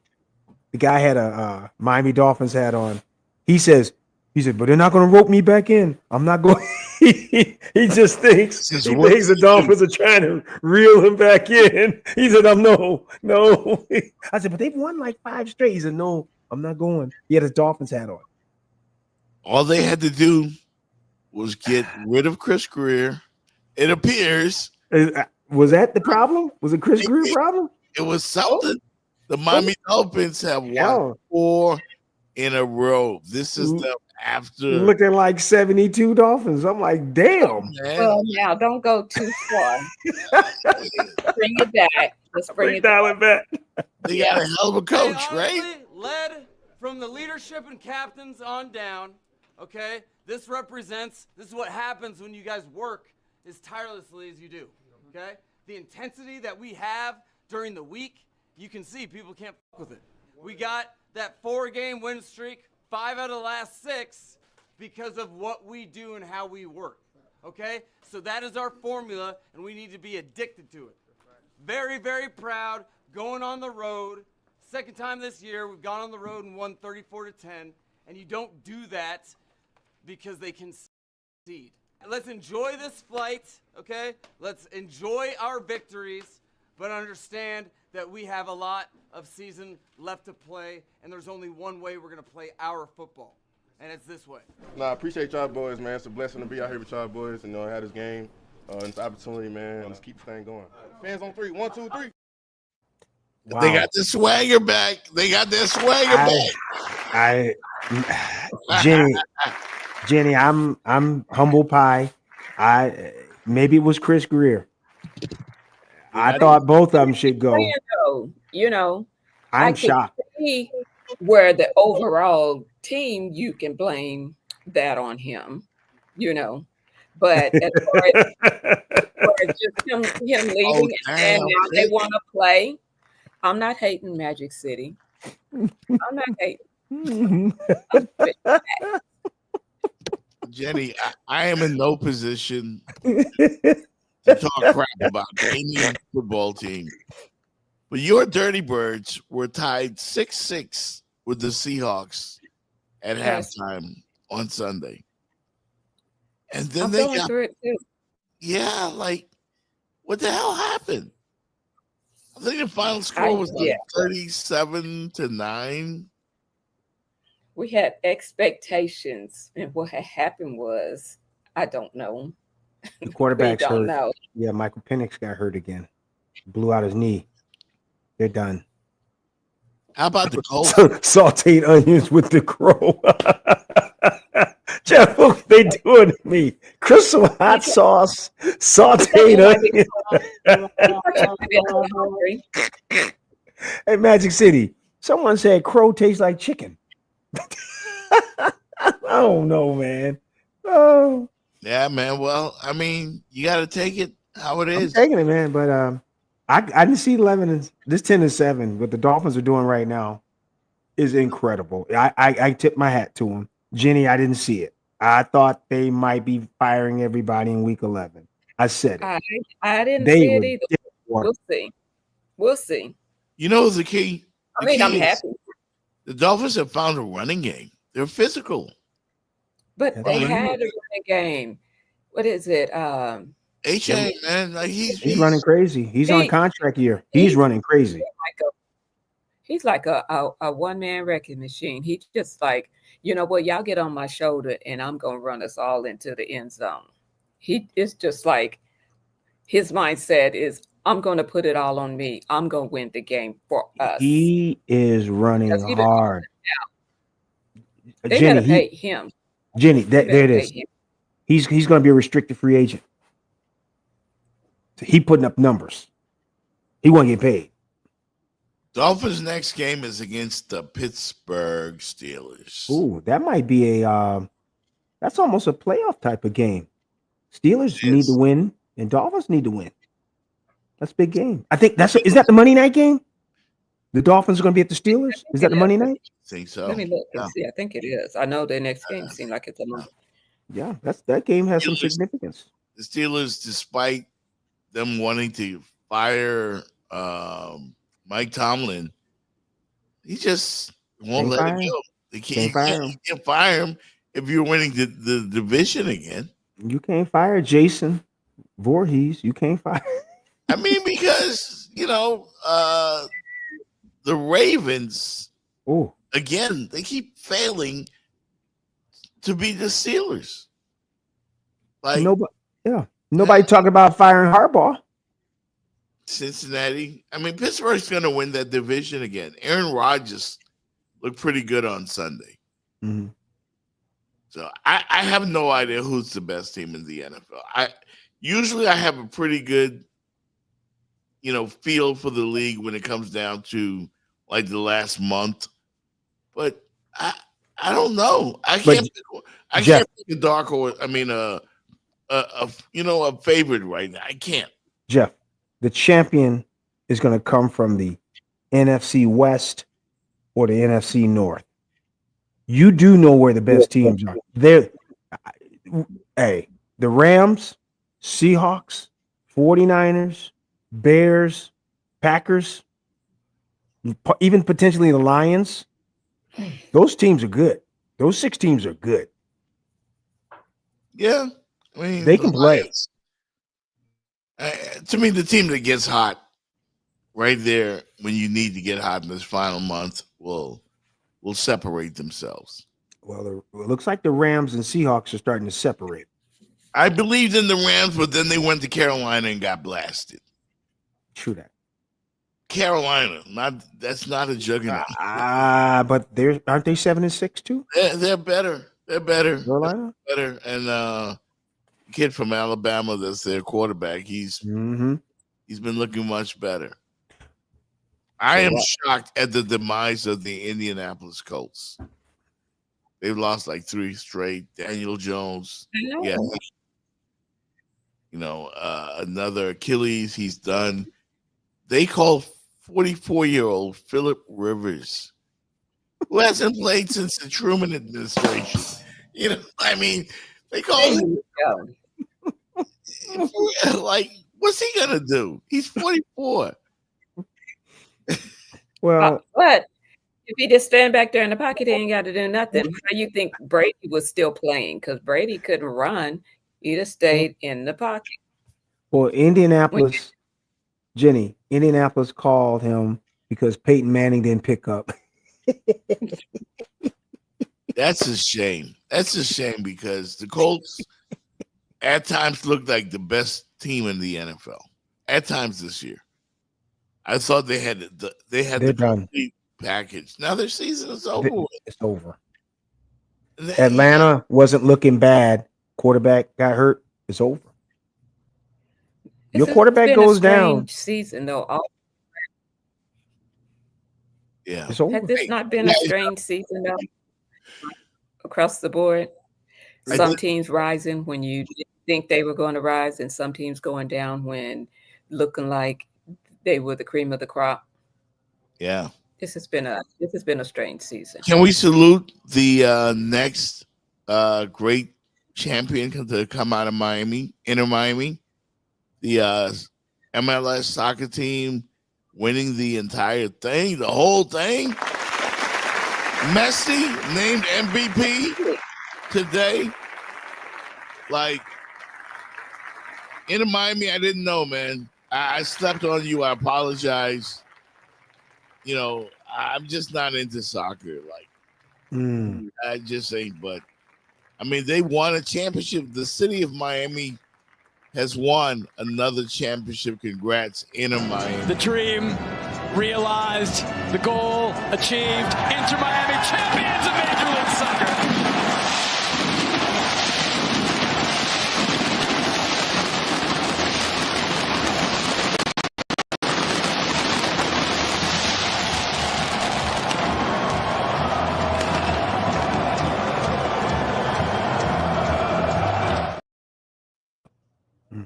The guy had a Miami Dolphins hat on. He said, but they're not going to rope me back in. I'm not going. He just thinks the Dolphins are trying to reel him back in. He said, no. I said, but they've won like 5 straight. He said, no, I'm not going. He had his Dolphins hat on. All they had to do was get rid of Chris Greer. It appears. Was that the problem? Was it Chris Greer problem? It was something. The Miami Dolphins have won 4 in a row. This is them after looking like 72 Dolphins. I'm like, damn. Well, now don't go too far. Bring it back. Let's bring it back. They got a hell of a coach, right? Led from the leadership and captains on down. Okay, this is what happens when you guys work as tirelessly as you do. Okay, the intensity that we have during the week, you can see people can't fuck with it. We got that 4-game win streak, 5 out of the last 6, because of what we do and how we work. Okay, so that is our formula, and we need to be addicted to it. Very, very proud going on the road. Second time this year, we've gone on the road and won 34-10, and you don't do that because they concede. Let's enjoy this flight, okay? Let's enjoy our victories, but understand that we have a lot of season left to play, and there's only one way we're going to play our football, and it's this way. I appreciate y'all boys, man. It's a blessing to be out here with y'all boys and have this game. It's an opportunity, man. Let's keep the thing going. Fans on 3. 1, 2, 3. Wow. They got the swagger back. They got their swagger back. Jenny, I'm humble pie. Maybe it was Chris Greer. I thought both of them should go. I'm shocked. See where the overall team, you can blame that on him, But as far as just him leaving and now they want to play, I'm not hating Magic City. I'm not hating. Jenny, I am in no position to talk crap about the Indian football team. But your Dirty Birds were tied 6-6 with the Seahawks at halftime on Sunday. And then I'm they going got, through it too. yeah, like, what the hell happened? I think the final score was like 37-9. We had expectations, and what had happened was, I don't know. The quarterback's don't hurt. know. Yeah, Michael Penix got hurt again. Blew out his knee. They're done. How about the Colts? Sauteed onions with the crow. Jeff, what they doing to me? Crystal hot sauce, sauteed onions. Hey, Magic City. Someone said crow tastes like chicken. I don't know, man. Oh. Yeah, man. Well, I mean, you got to take it how it is. I'm taking it, man. But I didn't see 11 and this 10-7. What the Dolphins are doing right now is incredible. I tip my hat to them. Jenny, I didn't see it. I thought they might be firing everybody in week 11. I said it. I didn't see it either. We'll see. We'll see. You know who's the key? I'm happy. The Dolphins have found a running game. They're physical. But they had a running game. What is it? HA, man. Like he's running crazy. He's on contract year. He's running crazy. He's like a one-man wrecking machine. He just like, you know what, y'all get on my shoulder and I'm going to run us all into the end zone. He is just like, his mindset is, I'm going to put it all on me. I'm going to win the game for us. He is running hard. They got to pay him. Jenny, there it is. He's going to be a restricted free agent. He putting up numbers. He won't get paid. Dolphins' next game is against the Pittsburgh Steelers. Ooh, that might be that's almost a playoff type of game. Steelers need to win, and Dolphins need to win. That's a big game. I think is that the Monday night game? The Dolphins are going to be at the Steelers? Is that the Monday night? I think so. Let me look and see. I think it is. I know the next game seemed like it's a month. Yeah, that game has some significance. The Steelers, despite them wanting to fire Mike Tomlin, he just won't let him go. They can't fire him if you're winning the division again. You can't fire Jason Voorhees. You can't fire. I mean, because the Ravens, again, they keep failing to beat the Steelers. Like nobody talking about firing Harbaugh. Cincinnati. I mean, Pittsburgh's going to win that division again. Aaron Rodgers looked pretty good on Sunday. Mm-hmm. So I have no idea who's the best team in the NFL. I have a pretty good, feel for the league when it comes down to like the last month, but I don't know. I can't pick a dark horse. I mean, a favorite right now. I can't. Jeff, the champion is going to come from the NFC West or the NFC North. You do know where the best teams are. The Rams, Seahawks, 49ers, Bears, Packers, even potentially the Lions. Those teams are good. Those 6 teams are good. Yeah. I mean, they can play. To me, the team that gets hot right there when you need to get hot in this final month will separate themselves. Well, it looks like the Rams and Seahawks are starting to separate. I believed in the Rams, but then they went to Carolina and got blasted. True that. Carolina, that's not a juggernaut. But aren't they 7-6 too? They're better. They're better. Carolina better. And kid from Alabama, that's their quarterback. He's been looking much better. I am shocked at the demise of the Indianapolis Colts. They've lost like 3 straight. Daniel Jones, another Achilles. He's done. They called 44-year-old Phillip Rivers, who hasn't played since the Truman administration. They call him like What's he gonna do? He's 44. Well, but if he just stand back there in the pocket, he ain't got to do nothing. How you think Brady was still playing? Because Brady couldn't run. He just stayed in the pocket. well, Indianapolis, Jenny, Indianapolis called him because Peyton Manning didn't pick up. That's a shame. That's a shame because the Colts at times looked like the best team in the NFL. At times this year, I thought they had They're done. complete package. Now their season is over. It's over. Atlanta wasn't looking bad. Quarterback got hurt. It's over. Your quarterback goes down. Season though. Yeah. It's over. Has this not been a strange season though? Across the board, some teams rising when you didn't think they were going to rise, and some teams going down when looking like they were the cream of the crop. Yeah. This has been a strange season. Can we salute the next great champion to come out of Miami, Inter Miami? The MLS soccer team winning the entire thing, the whole thing. Messi named MVP today. Like, Inter Miami, I didn't know, man. I slept on you. I apologize. You know, I'm just not into soccer. Like, I just ain't. But I mean, they won a championship. The city of Miami has won another championship. Congrats, Inter Miami. The dream realized, the goal achieved. Inter Miami champions of Major League Soccer.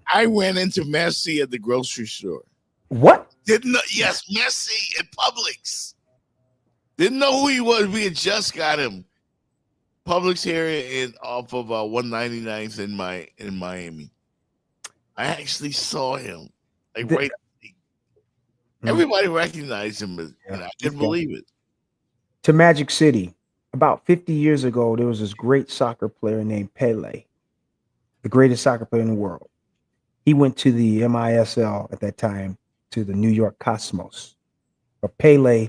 I ran into Messi at the grocery store. What? Didn't know? Yes, Messi at Publix. Didn't know who he was. We had just got him. Publix here off of 199th in Miami. I actually saw him. Like right. Everybody recognized him, but I couldn't believe it. To Magic City, about 50 years ago, there was this great soccer player named Pele, the greatest soccer player in the world. He went to the MISL at that time, to the New York Cosmos. But Pele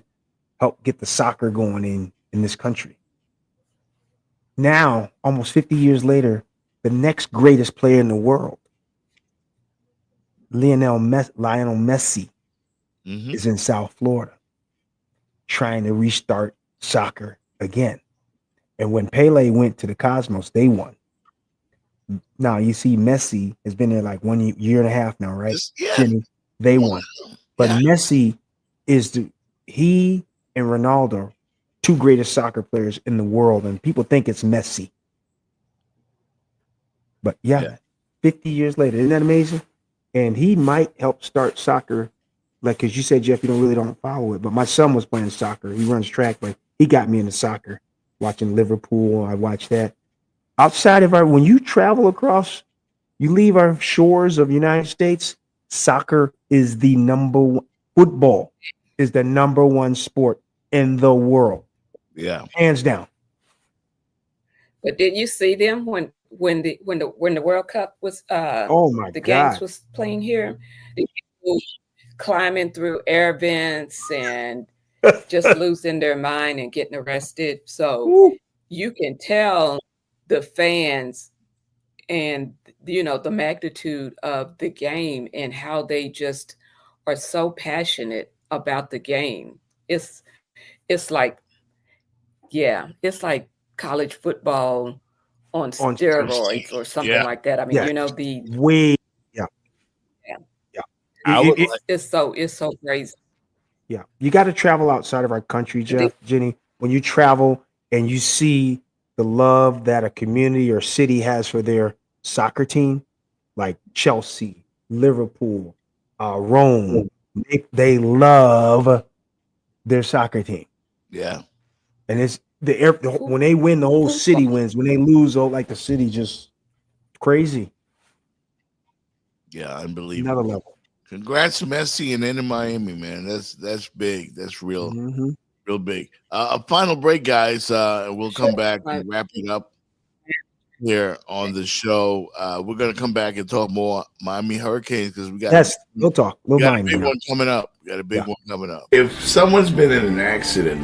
helped get the soccer going in this country. Now, almost 50 years later, the next greatest player in the world, Lionel Messi, is in South Florida trying to restart soccer again. And when Pele went to the Cosmos, they won. Now you see Messi has been there like 1 year and a half now, right? Jimmy, they won. But Messi is he and Ronaldo, two greatest soccer players in the world, and people think it's Messi. But 50 years later, isn't that amazing? And he might help start soccer, like, because you said, Jeff, you really don't follow it. But my son was playing soccer. He runs track, but he got me into soccer, watching Liverpool. I watched that. Outside of when you travel across, you leave our shores of the United States, soccer is the football is the number one sport in the world. Yeah. Hands down. But did you see them when the World Cup was the games was playing here? The people climbing through air vents and just losing their mind and getting arrested. So you can tell the fans and the magnitude of the game and how they just are so passionate about the game. It's like college football on steroids or something like that. I mean, it's so crazy. Yeah, you got to travel outside of our country, Jeff, Jenny. When you travel and you see the love that a community or city has for their soccer team, like Chelsea, Liverpool, Rome, they love their soccer team. Yeah, and it's when they win, the whole city wins. When they lose, like the city just crazy. Yeah, Another unbelievable. level. Congrats to Messi and Inter Miami, man. That's big. That's real, real big. A final break, guys. We'll come back and wrap it up here on the show. We're gonna come back and talk more Miami Hurricanes because we got we'll talk. We'll we got a mind big you. one coming up. We got a big one coming up. If someone's been in an accident,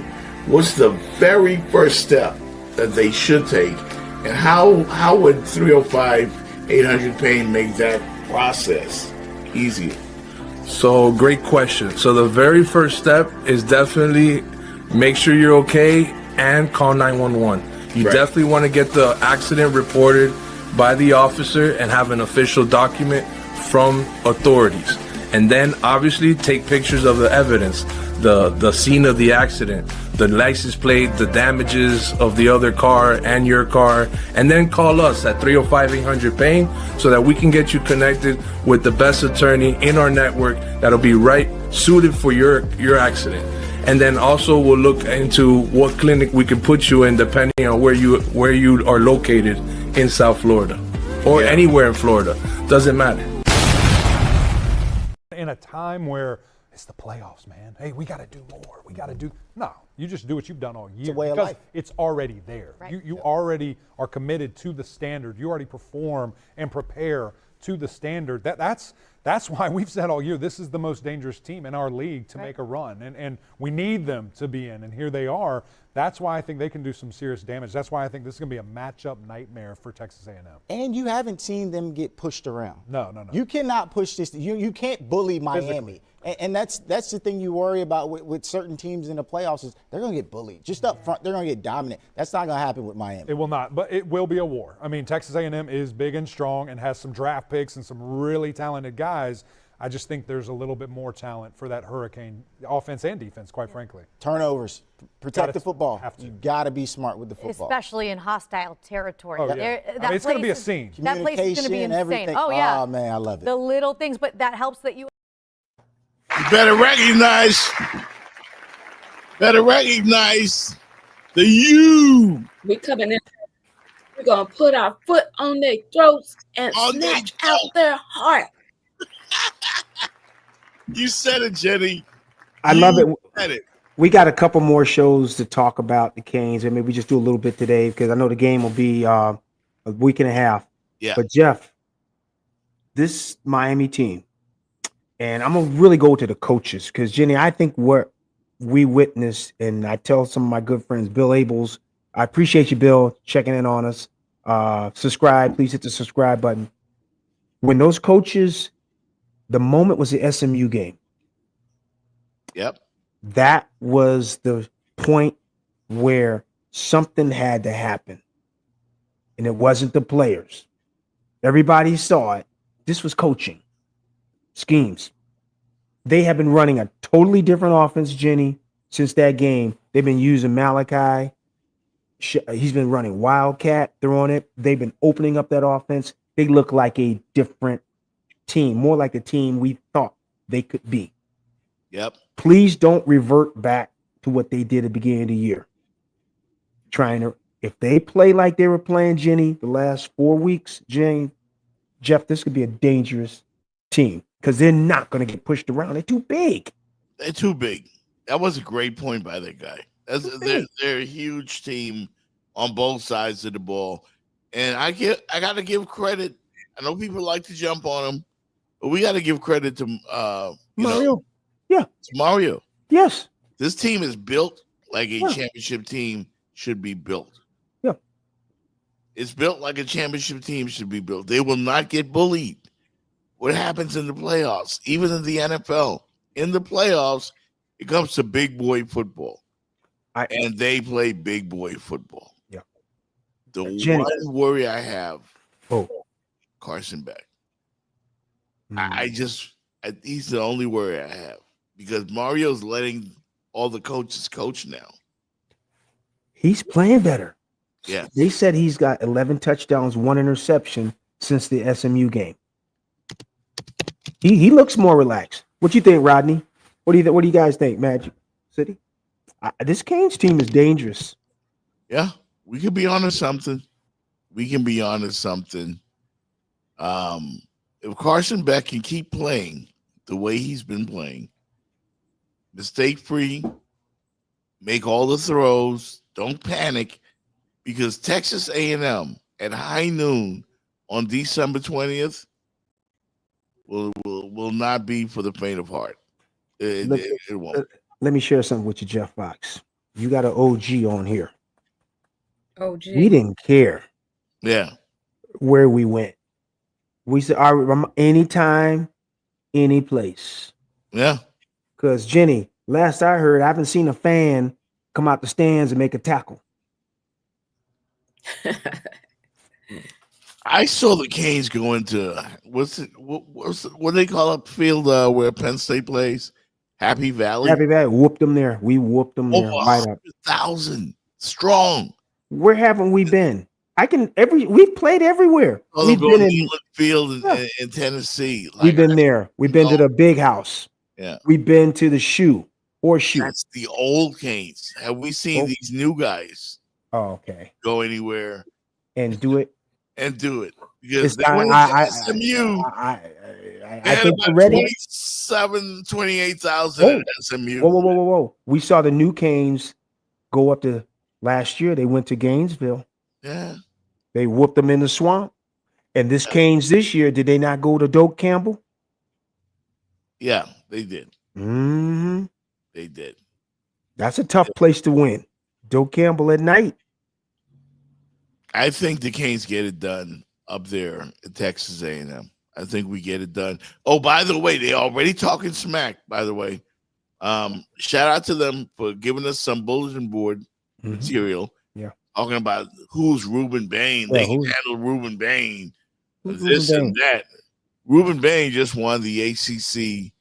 what's the very first step that they should take, and how would 305-800-PAIN make that process easier? So great question. So the very first step is definitely make sure you're okay and call 911. You definitely want to get the accident reported by the officer and have an official document from authorities. And then obviously take pictures of the evidence, the scene of the accident, the license plate, the damages of the other car and your car, and then call us at 305-800-PAIN so that we can get you connected with the best attorney in our network that'll be right suited for your accident. And then also we'll look into what clinic we can put you in depending on where you are located in South Florida or anywhere in Florida. Doesn't matter. In a time where it's the playoffs, man. Hey, we got to do more. No, you just do what you've done all year. It's a way of because life. It's already there. Right. You already are committed to the standard. You already perform and prepare to the standard. That's why we've said all year this is the most dangerous team in our league to make a run, and we need them to be in, and here they are. That's why I think they can do some serious damage. That's why I think this is going to be a matchup nightmare for Texas A&M. And you haven't seen them get pushed around. No. You cannot push this. You can't bully Miami. And that's the thing you worry about with certain teams in the playoffs is they're going to get bullied. Just up front, they're going to get dominant. That's not going to happen with Miami. It will not, but it will be a war. I mean, Texas A&M is big and strong and has some draft picks and some really talented guys. I just think there's a little bit more talent for that Hurricane offense and defense, quite frankly. Turnovers. Protect the football. You got to be smart with the football. Especially in hostile territory. Oh, yeah. It's going to be a scene. That place is going to be insane. Everything. Oh, yeah. Oh, man, I love it. The little things, but that helps that you better recognize the you. We coming in. We're gonna put our foot on their throats and snatch out their heart. You said it, Jenny. I love it. Said it. We got a couple more shows to talk about the Canes, and maybe we just do a little bit today because I know the game will be a week and a half. Yeah. But Jeff, this Miami team, and I'm gonna really go to the coaches because Jenny, I think what we witnessed, and I tell some of my good friends, Bill Abels, I appreciate you, Bill, checking in on us. Subscribe, please hit the subscribe button. When those coaches, the moment was the SMU game. Yep. That was the point where something had to happen. And it wasn't the players. Everybody saw it. This was coaching. Schemes. They have been running a totally different offense, Jenny, since that game. They've been using Malachi. He's been running Wildcat. They're on it. They've been opening up that offense. They look like a different team, more like the team we thought they could be. Yep. Please don't revert back to what they did at the beginning of the year. If they play like they were playing, Jenny, the last 4 weeks, Jeff, this could be a dangerous team because they're not going to get pushed around. They're too big. They're too big. That was a great point by that guy. They're a huge team on both sides of the ball. And I got to give credit. I know people like to jump on them, but we got to give credit to Mario. To Mario. Yes. This team is built like a championship team should be built. Yeah. It's built like a championship team should be built. They will not get bullied. What happens in the playoffs, even in the NFL, in the playoffs, it comes to big boy football. And they play big boy football. Yeah. The one worry I have, Carson Beck. He's the only worry I have because Mario's letting all the coaches coach now. He's playing better. Yeah. They said he's got 11 touchdowns, 1 interception since the SMU game. He looks more relaxed. What you think, Rodney? What do you guys think, Magic City? This Canes team is dangerous. Yeah, we could be onto something. We can be onto something. if Carson Beck can keep playing the way he's been playing, mistake-free, make all the throws, don't panic, because Texas A&M at high noon on December 20th will not be for the faint of heart. Look, It won't. let me share something with you, Jeff Fox. You got an OG on here. OG. We didn't care Yeah. where we went. We said, anytime, any place. Yeah. Because, Jenny, last I heard, I haven't seen a fan come out the stands and make a tackle. I saw the Canes go into what do they call up field where Penn State plays? Happy Valley. Happy Valley, whooped them there. We whooped them there. Over Right up. 100,000 strong. Where haven't we been? We've played everywhere. Oh, We've been in Neyland Field in Tennessee. we've been there. We've been to the big house. Yeah. We've been to the horseshoe. That's the old Canes. Have we seen these new guys okay. go anywhere and do it? Because they went to SMU. I think they're ready. 28,000 at SMU. Whoa. We saw the new Canes go up to last year. They went to Gainesville. Yeah. They whooped them in the swamp. And this Canes this year, did they not go to Doak Campbell? Yeah, they did. Mm-hmm. They did. That's a tough place to win. Doak Campbell at night. I think the Canes get it done up there at Texas A&M. I think we get it done. Oh, by the way, they already talking smack, by the way. Shout out to them for giving us some bulletin board material. Yeah. Talking about who's Ruben Bain. Yeah, they can handle Ruben Bain. Who's This Ruben and that. Ruben Bain just won the ACC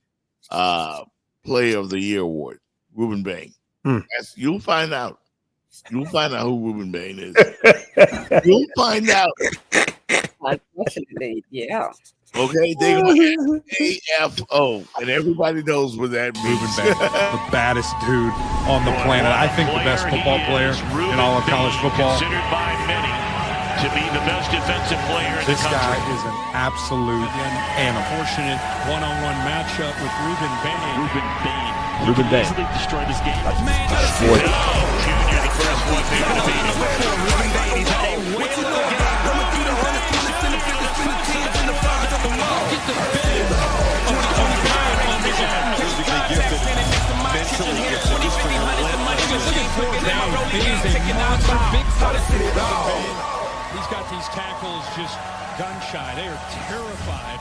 Player of the Year award. Ruben Bain. You'll find out. You'll find out who Ruben Bain is. You'll find out. Unfortunately, yeah. Okay, they go AFO, and everybody knows what that means. Ruben Bain, the baddest dude on the planet. I think the best football player in all of college football. Considered by many to be the best defensive player in the This country. guy is an absolute animal. Unfortunate one-on-one matchup with Ruben Bain. Ruben Bain. Ruben Bain. Easily destroy this game. That's Junior, the first one there to beat him. Ruben Bain, he's had a whale of a game. He's got these tackles just gun shy. They are terrified.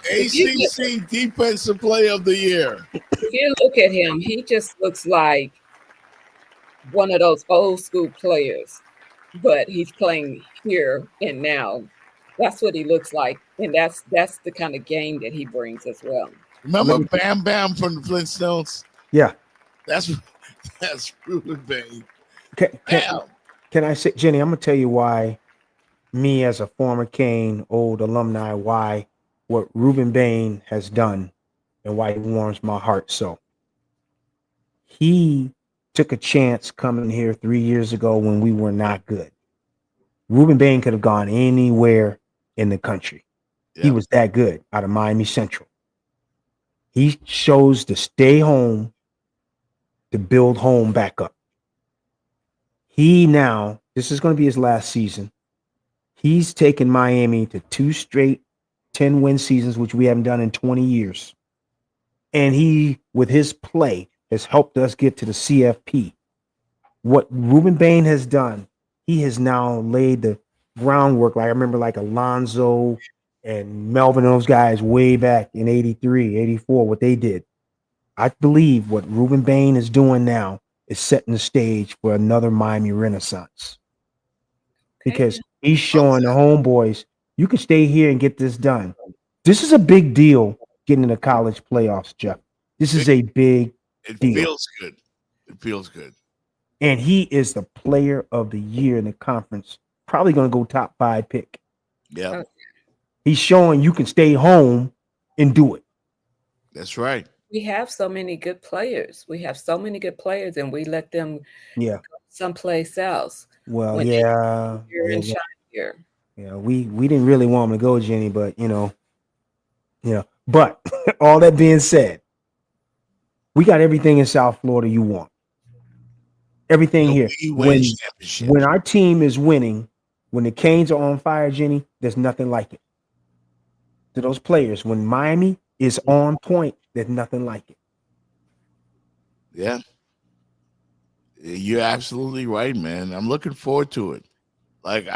ACC Defensive Player of the Year. If you look at him, he just looks like one of those old school players, but he's playing here and now. That's what he looks like, and that's the kind of game that he brings as well. Remember Bam Bam from the Flintstones? Yeah. That's Ruben Bain. Can I say, Jenny, I'm going to tell you why me as a former Cane, old alumni, why what Ruben Bain has done and why he warms my heart so. He took a chance coming here 3 years ago when we were not good. Ruben Bain could have gone anywhere in the country. Yeah. He was that good out of Miami Central. He chose to stay home to build home back up. He now, this is going to be his last season. He's taken Miami to 2 straight 10-win seasons, which we haven't done in 20 years. And he, with his play, has helped us get to the CFP. What Ruben Bain has done, he has now laid the groundwork. Like I remember like Alonzo and Melvin, those guys way back in 83, 84, what they did. I believe what Ruben Bain is doing now is setting the stage for another Miami Renaissance. Because he's showing the homeboys, you can stay here and get this done. This is a big deal getting in the college playoffs, Jeff. This is a big deal. It feels good. It feels good. And he is the player of the year in the conference. Probably going to go top 5 pick. Yeah. He's showing you can stay home and do it. That's right. We have so many good players. We have so many good players, and we let them go someplace else. Well, when yeah, you're in yeah, shot here. yeah. We didn't really want him to go, Jenny, but But all that being said, we got everything in South Florida you want. Everything here. We win championships. When our team is winning, when the Canes are on fire, Jenny, there's nothing like it. To those players, when Miami is on point, there's nothing like it. Yeah. You're absolutely right, man. I'm looking forward to it. Like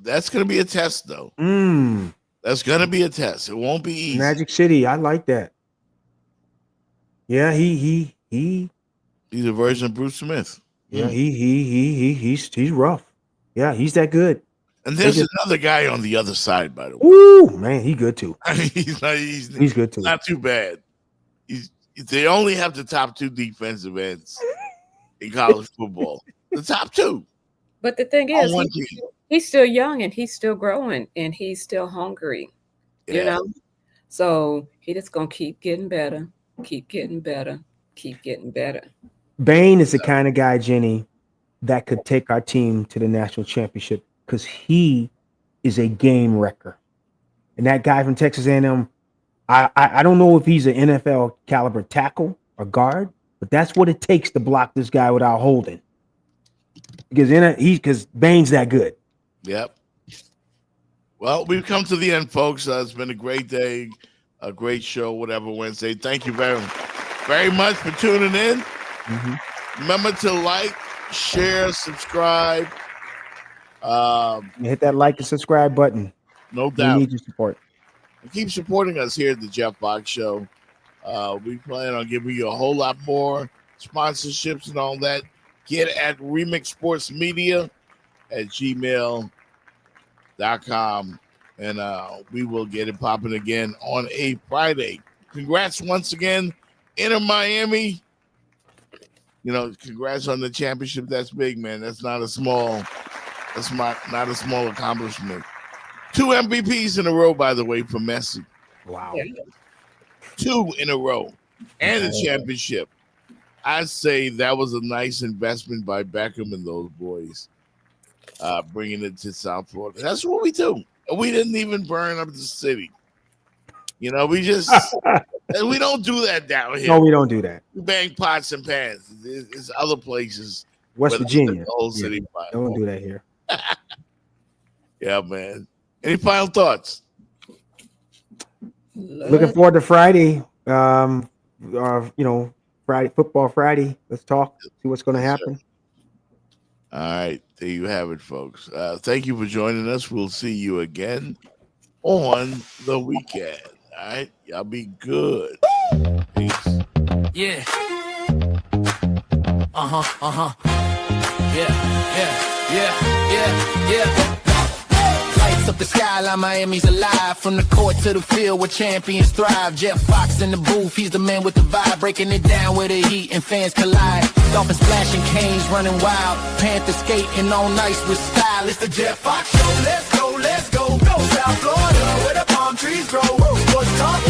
that's gonna be a test though. That's gonna be a test. It won't be easy. Magic City, I like that. Yeah, he's a version of Bruce Smith. Yeah, he's rough. Yeah, he's that good. And there's another guy on the other side, by the way. Ooh, man, he good too. I mean, he's good too. Not too bad. They only have the top 2 defensive ends in college football. The top 2. But the thing is, he's still young and he's still growing and he's still hungry. You know? So he just gonna keep getting better, keep getting better, keep getting better. Bain is the kind of guy, Jenny, that could take our team to the national championship because he is a game wrecker. And that guy from Texas A&M, I don't know if he's an NFL caliber tackle or guard, but that's what it takes to block this guy without holding. Because Bain's that good. Yep. Well, we've come to the end, folks. It's been a great day, a great show, whatever Wednesday. Thank you very, very much for tuning in. Remember to like, share, subscribe. Hit that like and subscribe button. No doubt. We need your support. Keep supporting us here at the Jeff Fox Show. We plan on giving you a whole lot more sponsorships and all that. Get at remixsportsmedia@gmail.com, and we will get it popping again on a Friday. Congrats once again, Inter Miami. Congrats on the championship. That's big, man. That's not a small accomplishment. 2 MVPs in a row, by the way, for Messi. Wow. 2 in a row. And a championship. I say that was a nice investment by Beckham and those boys, bringing it to South Florida. That's what we do. We didn't even burn up the city. We just we don't do that down here. No, we don't do that. We bang pots and pans. There's other places. West Virginia. The whole city. Don't do that here. Yeah, man. Any final thoughts? Looking forward to Friday. Friday, Football Friday. Let's talk. See what's going to happen. All right. There you have it, folks. Thank you for joining us. We'll see you again on the weekend. All right. Y'all be good. Peace. Yeah. Yeah. Lights up the skyline, Miami's alive. From the court to the field where champions thrive. Jeff Fox in the booth, he's the man with the vibe. Breaking it down where the heat and fans collide. Dolphins splashing, Canes running wild. Panthers skating on ice with style. It's the Jeff Fox Show. Let's go, let's go. Go South Florida where the palm trees grow. Sports talk.